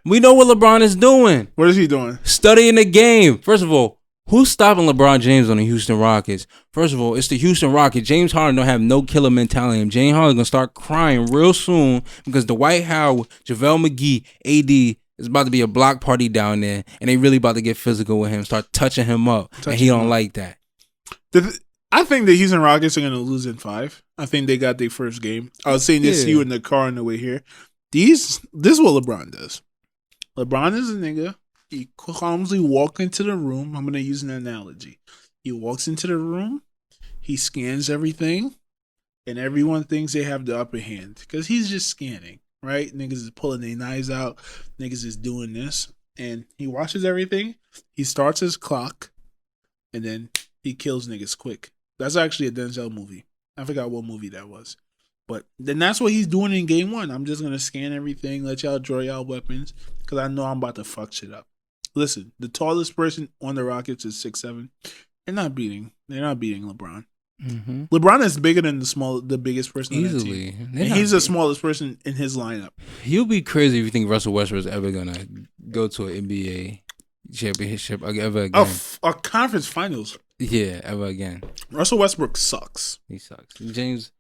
We know what LeBron is doing. What is he doing? Studying the game. First of all, who's stopping LeBron James on the Houston Rockets? First of all, it's the Houston Rockets. James Harden don't have no killer mentality. And James Harden going to start crying real soon because Dwight Howard, JaVale McGee, AD is about to be a block party down there. And they really about to get physical with him, start touching him up. And he don't like that. I think the Houston Rockets are going to lose in 5. I think they got their first game. I was saying this to you in the car on the way here. This is what LeBron does. LeBron is a nigga. He calmly walks into the room. I'm going to use an analogy. He walks into the room. He scans everything. And everyone thinks they have the upper hand. Because he's just scanning, right? Niggas is pulling their knives out. Niggas is doing this. And he watches everything. He starts his clock. And then he kills niggas quick. That's actually a Denzel movie. I forgot what movie that was. But then that's what he's doing in game 1. I'm just going to scan everything. Let y'all draw y'all weapons. Because I know I'm about to fuck shit up. Listen, the tallest person on the Rockets is 6'7". They're not beating LeBron. Mm-hmm. LeBron is bigger than the biggest person easily. On that team. And he's the smallest person in his lineup. You'll be crazy if you think Russell Westbrook is ever gonna go to an NBA championship ever again. A conference finals. Yeah, ever again. Russell Westbrook sucks. He sucks. James.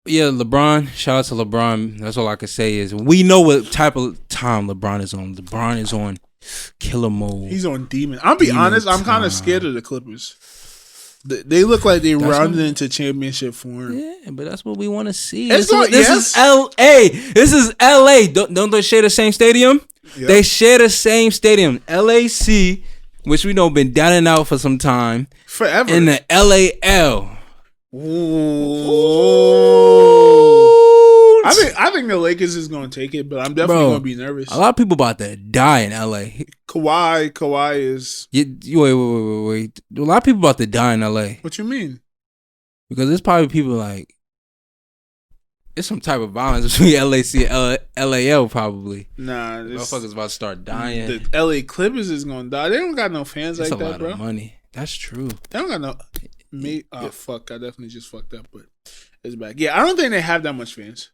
Yeah, LeBron. Shout out to LeBron. That's all I can say is we know what type of time LeBron is on. LeBron is on killer mode. He's on demon. I'll be honest. I'm kind of scared of the Clippers. They look like they rounded into championship form. Yeah, but that's what we want to see. This is LA. This is LA. Don't they share the same stadium? Yep. They share the same stadium. LAC, which we know been down and out for some time. Forever. And the LAL. Ooh. I think the Lakers is going to take it, but I'm definitely going to be nervous. A lot of people about to die in LA. Kawhi is... Wait. A lot of people about to die in LA. What you mean? Because there's probably people like... It's some type of violence between LAC and LAL probably. Nah. Motherfuckers about to start dying. The LA Clippers is going to die. They don't got no fans it's like that, bro. It's a lot of money. That's true. They don't got no... fuck. I definitely just fucked up, but it's back. Yeah, I don't think they have that much fans.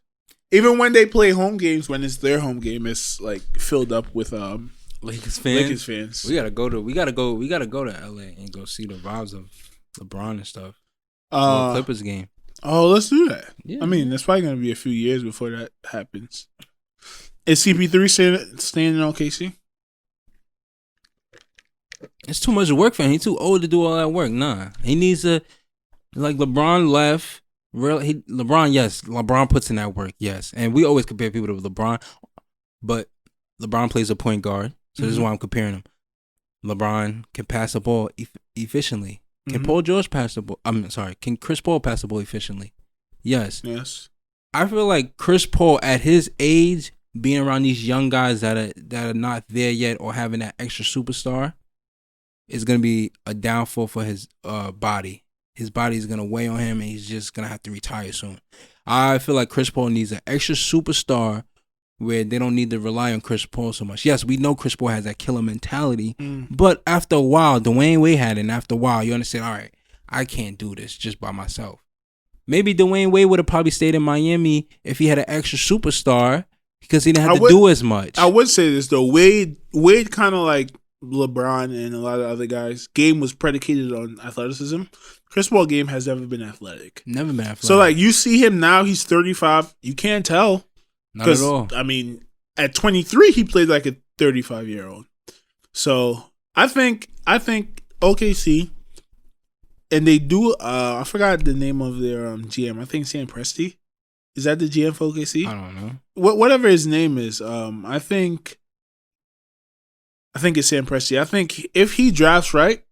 Even when they play home games, when it's their home game, it's like filled up with Lakers fans. We gotta go to LA and go see the vibes of LeBron and stuff. Clippers game. Oh, let's do that. Yeah. I mean, it's probably gonna be a few years before that happens. Is CP3 staying in OKC? It's too much work for him. He's too old to do all that work. Nah, he needs to. Like LeBron left. LeBron puts in that work. Yes, and we always compare people to LeBron, but LeBron plays a point guard, so this is why I'm comparing him. LeBron can pass the ball efficiently. Can Paul George pass the ball? Can Chris Paul pass the ball efficiently? Yes. I feel like Chris Paul at his age, being around these young guys that are not there yet or having that extra superstar, is gonna be a downfall for his body. His body is going to weigh on him, and he's just going to have to retire soon. I feel like Chris Paul needs an extra superstar where they don't need to rely on Chris Paul so much. Yes, we know Chris Paul has that killer mentality, but after a while, Dwayne Wade had it, and after a while, you understand, all right, I can't do this just by myself. Maybe Dwayne Wade would have probably stayed in Miami if he had an extra superstar because he didn't have to do as much. I would say this, though. Wade kind of like LeBron and a lot of other guys, game was predicated on athleticism. Chris Paul game has never been athletic. Never been athletic. So, like, you see him now, he's 35. You can't tell. Not at all. I mean, at 23, he played like a 35-year-old. So, I think OKC, and they do, I forgot the name of their GM. I think Sam Presti. Is that the GM for OKC? I don't know. Whatever his name is, I think it's Sam Presti. I think if he drafts right,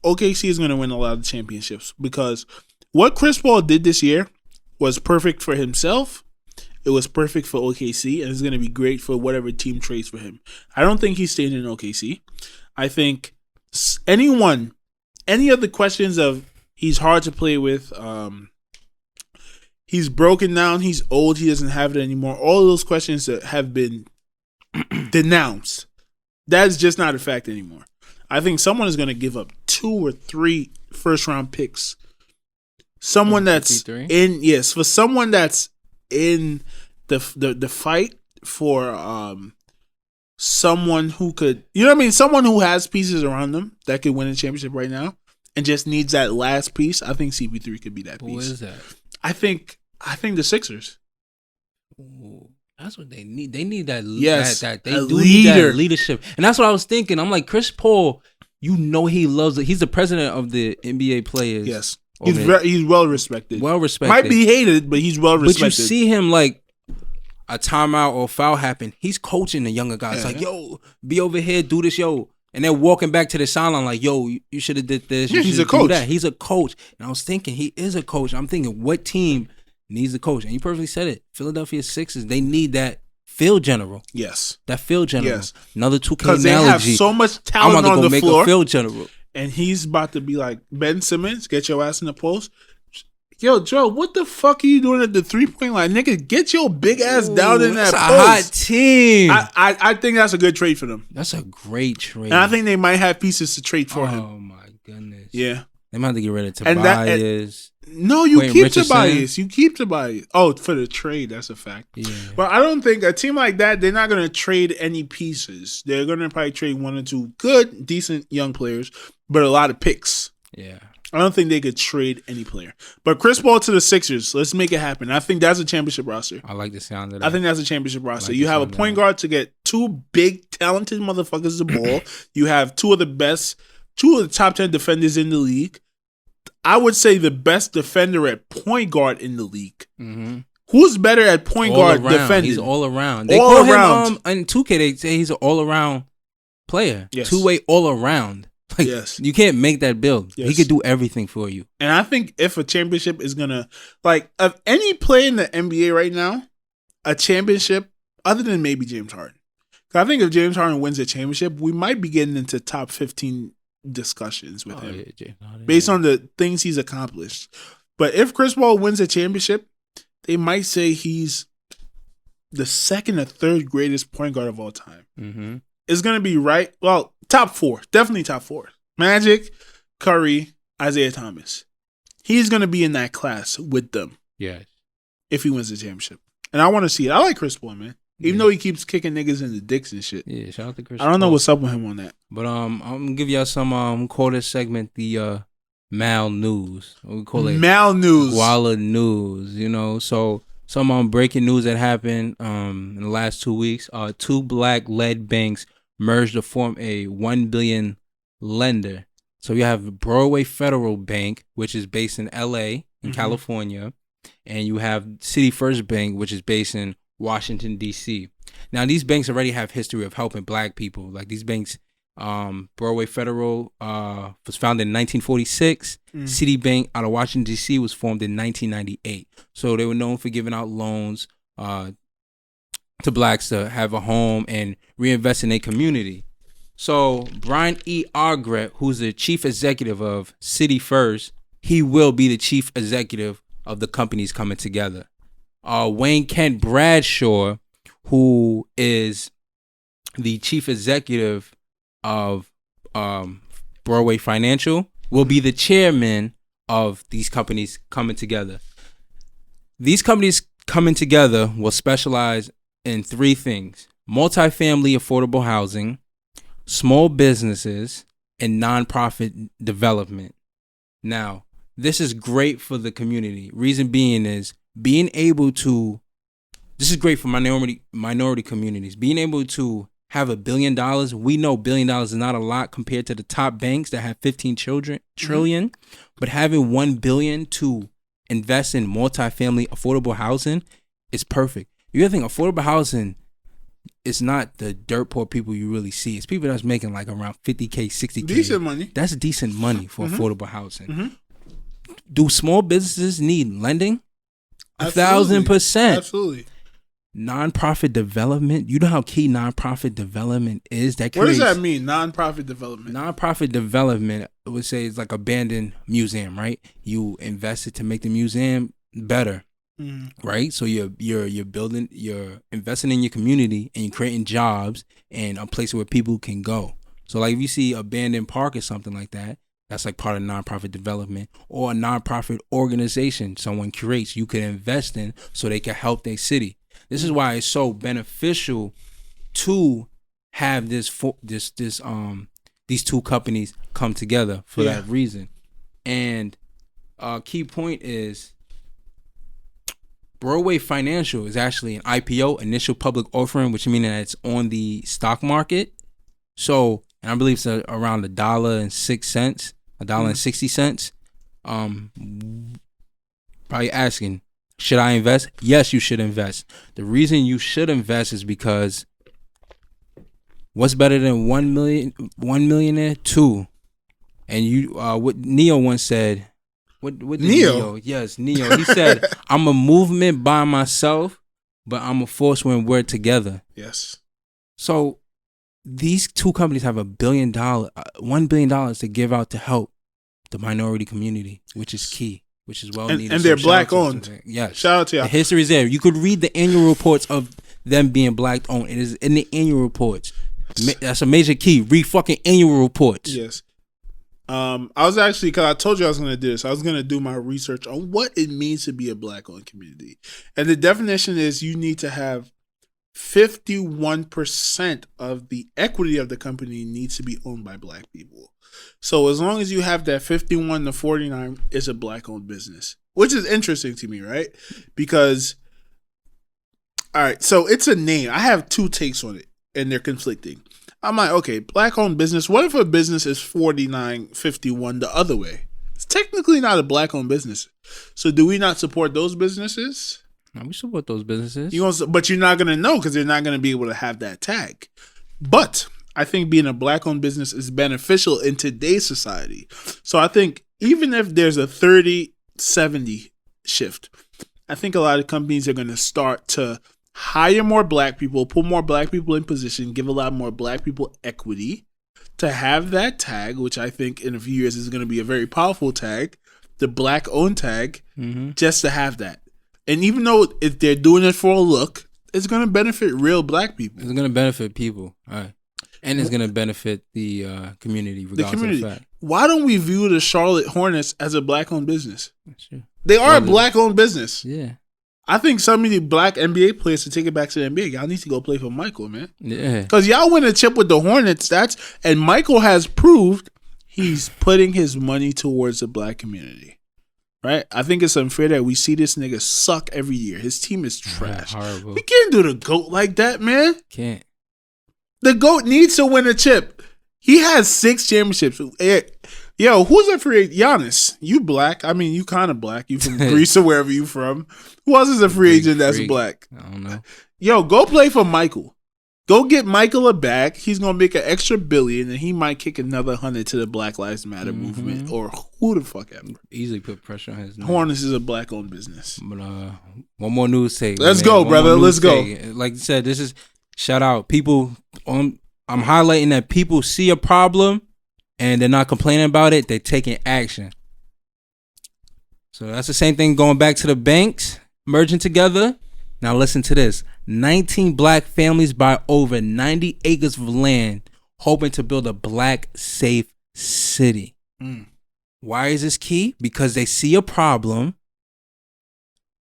OKC is going to win a lot of championships because what Chris Paul did this year was perfect for himself. It was perfect for OKC, and it's going to be great for whatever team trades for him. I don't think he's staying in OKC. I think any of the questions of he's hard to play with, he's broken down, he's old, he doesn't have it anymore, all of those questions that have been denounced, that's just not a fact anymore. I think someone is going to give up 2 or 3 first-round picks. Someone that's 53? For someone that's in the fight for someone who could, you know what I mean? Someone who has pieces around them that could win a championship right now and just needs that last piece. I think CP3 could be that piece. Who is that? I think the Sixers. Ooh. That's what they need. They need that. Yes, that they do need that leadership, and that's what I was thinking. I'm like, Chris Paul, you know he loves it. He's the president of the NBA players. Yes, he's well respected. Well respected. Might be hated, but he's well respected. But you see him like a timeout or foul happen. He's coaching the younger guys. Like, yo, be over here, do this, yo. And they're walking back to the sideline like, yo, you should have did this. He's a coach. That. He's a coach. And I was thinking, he is a coach. I'm thinking, what team needs a coach? And you perfectly said it. Philadelphia Sixers, they need that field general. Yes. That field general. Yes. Another 2K because they have so much talent I'm about to on go the make floor. A field general. And he's about to be like, Ben Simmons, get your ass in the post. Yo, Joe, what the fuck are you doing at the 3-point line? Nigga, get your big ass down in that that's post. A hot team. I think that's a good trade for them. That's a great trade. And I think they might have pieces to trade for him. Oh, my goodness. Yeah. They might have to get rid of Tobias. No, you keep Tobias. You keep Tobias. Oh, for the trade, that's a fact. Yeah. But I don't think a team like that, they're not going to trade any pieces. They're going to probably trade 1 or 2 good, decent young players, but a lot of picks. Yeah. I don't think they could trade any player. But Chris Paul to the Sixers, let's make it happen. I think that's a championship roster. I like the sound of that. I think that's a championship roster. You have a point guard to get 2 big, talented motherfuckers the ball. You have 2 of the top 10 defenders in the league. I would say the best defender at point guard in the league. Mm-hmm. Who's better at point all guard around. defending? He's all around. They All call around. him in 2K. They say he's an all around player. Yes. Two-way all around. Like, Yes. you can't make that build. Yes. He could do everything for you. And I think if a championship is gonna, like, of any player in the NBA right now, a championship other than maybe James Harden. I think if James Harden wins a championship, we might be getting into top 15 discussions with him based on the things he's accomplished. But if Chris Paul wins a championship, they might say he's the second or third greatest point guard of all time. Mm-hmm. It's going to be right. Well, top four. Definitely top four. Magic, Curry, Isaiah Thomas. He's going to be in that class with them. Yes. If he wins the championship. And I want to see it. I like Chris Paul, man. Even though he keeps kicking niggas in the dicks and shit. Yeah, shout out to Chris I don't know Paul. what's up with him on that. But I'm gonna give y'all some call this segment the Mal News. We call it Mal News. GUALA News, you know. So some breaking news that happened in the last 2 weeks. Two black led banks merged to form a $1 billion lender. So you have Broadway Federal Bank, which is based in LA in California, and you have City First Bank, which is based in Washington, D.C. Now, these banks already have history of helping black people. Like these banks, Broadway Federal was founded in 1946. Citibank out of Washington, D.C. was formed in 1998. So they were known for giving out loans to blacks to have a home and reinvest in their community. So Brian E. Argret, who's the chief executive of City First, he will be the chief executive of the companies coming together. Wayne Kent Bradshaw, who is the chief executive of Broadway Financial, will be the chairman of these companies coming together. These companies coming together will specialize in three things: multifamily affordable housing, small businesses, and nonprofit development. Now, this is great for the community. Reason being is being able to, this is great for minority communities. Being able to have $1 billion, we know $1 billion is not a lot compared to the top banks that have 15 trillion, but having $1 billion to invest in multifamily affordable housing is perfect. You gotta think affordable housing is not the dirt poor people you really see. It's people that's making like around 50K, 60K. Decent money. That's decent money for affordable housing. Do small businesses need lending? 1,000%. Absolutely. Nonprofit development. You know how key nonprofit development is? What does that mean? Nonprofit development. Nonprofit development, I would say, is like abandoned museum, right? You invested to make the museum better, right? So you're building, you're investing in your community, and you're creating jobs and a place where people can go. So like if you see abandoned park or something like that, that's like part of nonprofit development, or a nonprofit organization someone creates you could invest in so they can help their city. This is why it's so beneficial to have these two companies come together for that reason. And key point is Broadway Financial is actually an IPO, initial public offering, which means that it's on the stock market. So, and I believe it's around $1.06, $1.60. Probably asking, should I invest? Yes, you should invest. The reason you should invest is because what's better than 1 millionaire? Two. And you, what Neo once said. What did Neo? Yes, Neo. He said, "I'm a movement by myself, but I'm a force when we're together." Yes. So these two companies have $1 billion to give out to help the minority community, which is key, which is well needed. And they're black owned. Yes. Shout out to y'all. The history is there. You could read the annual reports of them being black owned. It is in the annual reports. That's a major key. Read fucking annual reports. Yes. I was actually, because I told you I was going to do this, I was going to do my research on what it means to be a black owned community. And the definition is you need to have 51% of the equity of the company needs to be owned by black people. So as long as you have that 51 to 49, it's a black owned business, which is interesting to me, right? Because, all right, so it's a name. I have two takes on it and they're conflicting. I'm like, okay, black owned business. What if a business is 49-51 the other way? It's technically not a black owned business. So do we not support those businesses? Now, we support those businesses. But you're not gonna know because they're not gonna be able to have that tag. But I think being a black-owned business is beneficial in today's society. So I think even if there's a 30-70 shift, I think a lot of companies are going to start to hire more black people, put more black people in position, give a lot more black people equity to have that tag, which I think in a few years is going to be a very powerful tag, the black-owned tag, just to have that. And even though if they're doing it for a look, it's going to benefit real black people. It's going to benefit people. All right. And it's going to benefit the community, regardless of the fact. Why don't we view the Charlotte Hornets as a black-owned business? Sure. They are a black-owned business. Yeah. I think some of the black NBA players should take it back to the NBA. Y'all need to go play for Michael, man. Yeah. Because y'all win a chip with the Hornets. And Michael has proved he's putting his money towards the black community. Right? I think it's unfair that we see this nigga suck every year. His team is trash. Horrible. We can't do the GOAT like that, man. Can't. The GOAT needs to win a chip. He has 6 championships. Yo, who's a free agent? Giannis. You black. I mean, you kind of black. You from Greece or wherever you from. Who else is a free agent that's black? I don't know. Yo, go play for Michael. Go get Michael a bag. He's going to make an extra $1 billion, and he might kick another 100 to the Black Lives Matter movement or who the fuck ever. Easily put pressure on his name. Hornets is a black-owned business. But one more news take. Let's go, brother. Let's go. Like you said, this is shout out. People, I'm highlighting that people see a problem and they're not complaining about it. They're taking action. So that's the same thing going back to the banks merging together. Now listen to this. 19 black families buy over 90 acres of land hoping to build a black safe city. Why is this key? Because they see a problem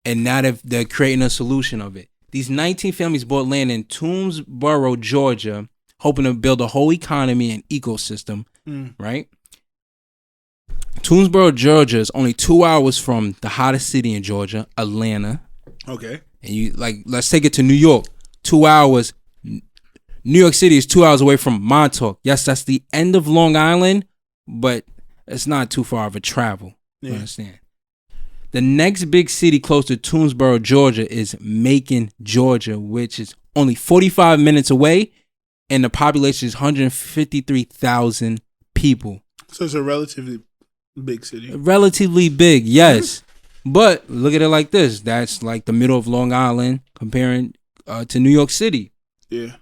and now they're creating a solution of it. These 19 families bought land in Toomsboro, Georgia, hoping to build a whole economy and ecosystem, right? Toomsboro, Georgia is only 2 hours from the hottest city in Georgia, Atlanta. Okay. And let's take it to New York. 2 hours. New York City is 2 hours away from Montauk. Yes, that's the end of Long Island, but it's not too far of a travel. You understand? The next big city close to Toomsboro, Georgia is Macon, Georgia, which is only 45 minutes away, and the population is 153,000 people. So it's a relatively big city. Relatively big, yes. But look at it like this. That's like the middle of Long Island comparing to New York City. Yeah.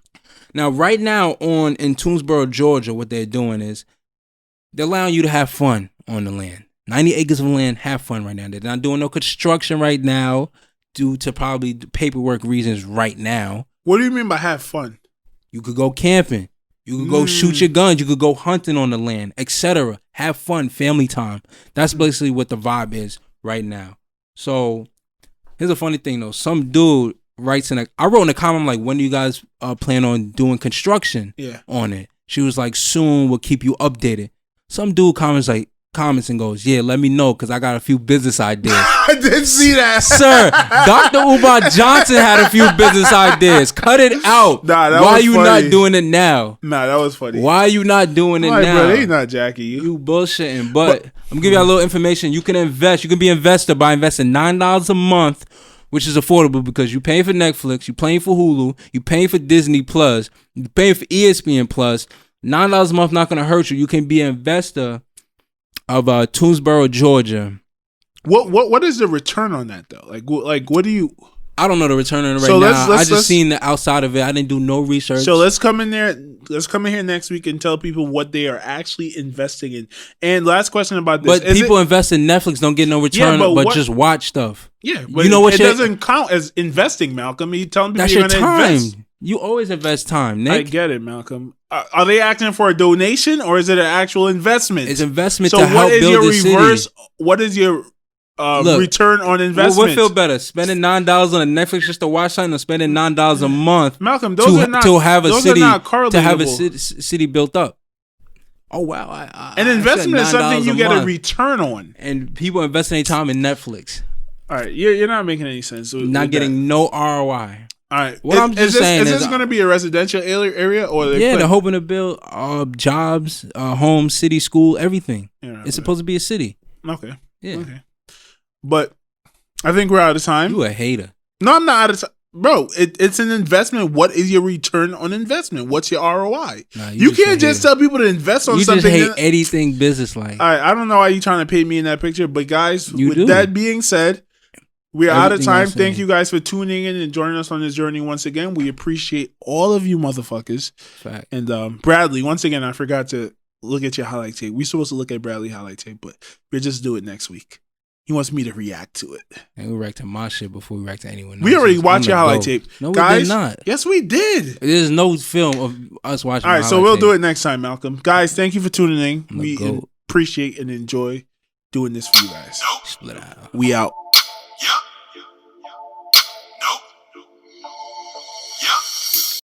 Now, right now in Toomsboro, Georgia, what they're doing is they're allowing you to have fun on the land. 90 acres of land, have fun right now. They're not doing no construction right now due to probably paperwork reasons right now. What do you mean by have fun? You could go camping. You could go shoot your guns. You could go hunting on the land, etc. Have fun, family time. That's basically what the vibe is right now. So here's a funny thing though. Some dude writes I wrote in a comment like, when do you guys plan on doing construction on it? She was like, soon, we'll keep you updated. Some dude comments and goes, yeah, let me know because I got a few business ideas. I didn't see that. Sir, Dr. Umar Johnson had a few business ideas. Cut it out. Nah, that Why was are you funny. not doing it now? Nah, that was funny. Why are you not doing it now? Bro, they not jacking you. You bullshitting. But I'm going to give you a little information. You can invest. You can be an investor by investing $9 a month, which is affordable because you're paying for Netflix, you're paying for Hulu, you're paying for Disney Plus, you're paying for ESPN Plus. $9 a month not going to hurt you. You can be an investor of Toomsboro, Georgia. What is the return on that though? Like what do you? I don't know the return on it right So now. I just seen the outside of it. I didn't do no research. So let's come in there. Let's come in here next week and tell people what they are actually investing in. And last question about this: but people invest in Netflix don't get no return, but just watch stuff. Yeah, but you know what? It doesn't count as investing, Malcolm. You telling people that's you're your going to time. invest. You always invest time, Nick. I get it, Malcolm. Are they acting for a donation or is it an actual investment? It's investment so to help build the city. What is your return on investment? What feel better, spending $9 on a Netflix just to watch something, or spending $9 a month, Malcolm? Those are not to have a city to have a city built up. Oh wow! An investment is something you get a return on, and people investing their time in Netflix. All right, you're not making any sense. Not getting no ROI. All right. What I'm just saying is this going to be a residential area or they're hoping to build jobs, homes, city, school, everything. Yeah, it's supposed to be a city. Okay. Yeah. Okay. But I think we're out of time. You a hater. No, I'm not out of time. Bro, it's an investment. What is your return on investment? What's your ROI? Nah, you can't just tell people to invest on something. You just hate anything business-like. All right, I don't know why you're trying to paint me in that picture, but guys, with that being said, we're out of time. Thank you you guys for tuning in and joining us on this journey once again. We appreciate all of you motherfuckers. Fact. And Bradley, once again, I forgot to look at your highlight tape. We're supposed to look at Bradley highlight tape, but we'll just do it next week. He wants me to react to it. And we react to my shit before we react to anyone else. We already watched your highlight tape. No, we guys, did not. Yes, we did. There's no film of us watching. All right, so we'll do it next time, Malcolm. Guys, thank you for tuning in. We GOAT. appreciate and enjoy doing this for you guys. Split out. We out.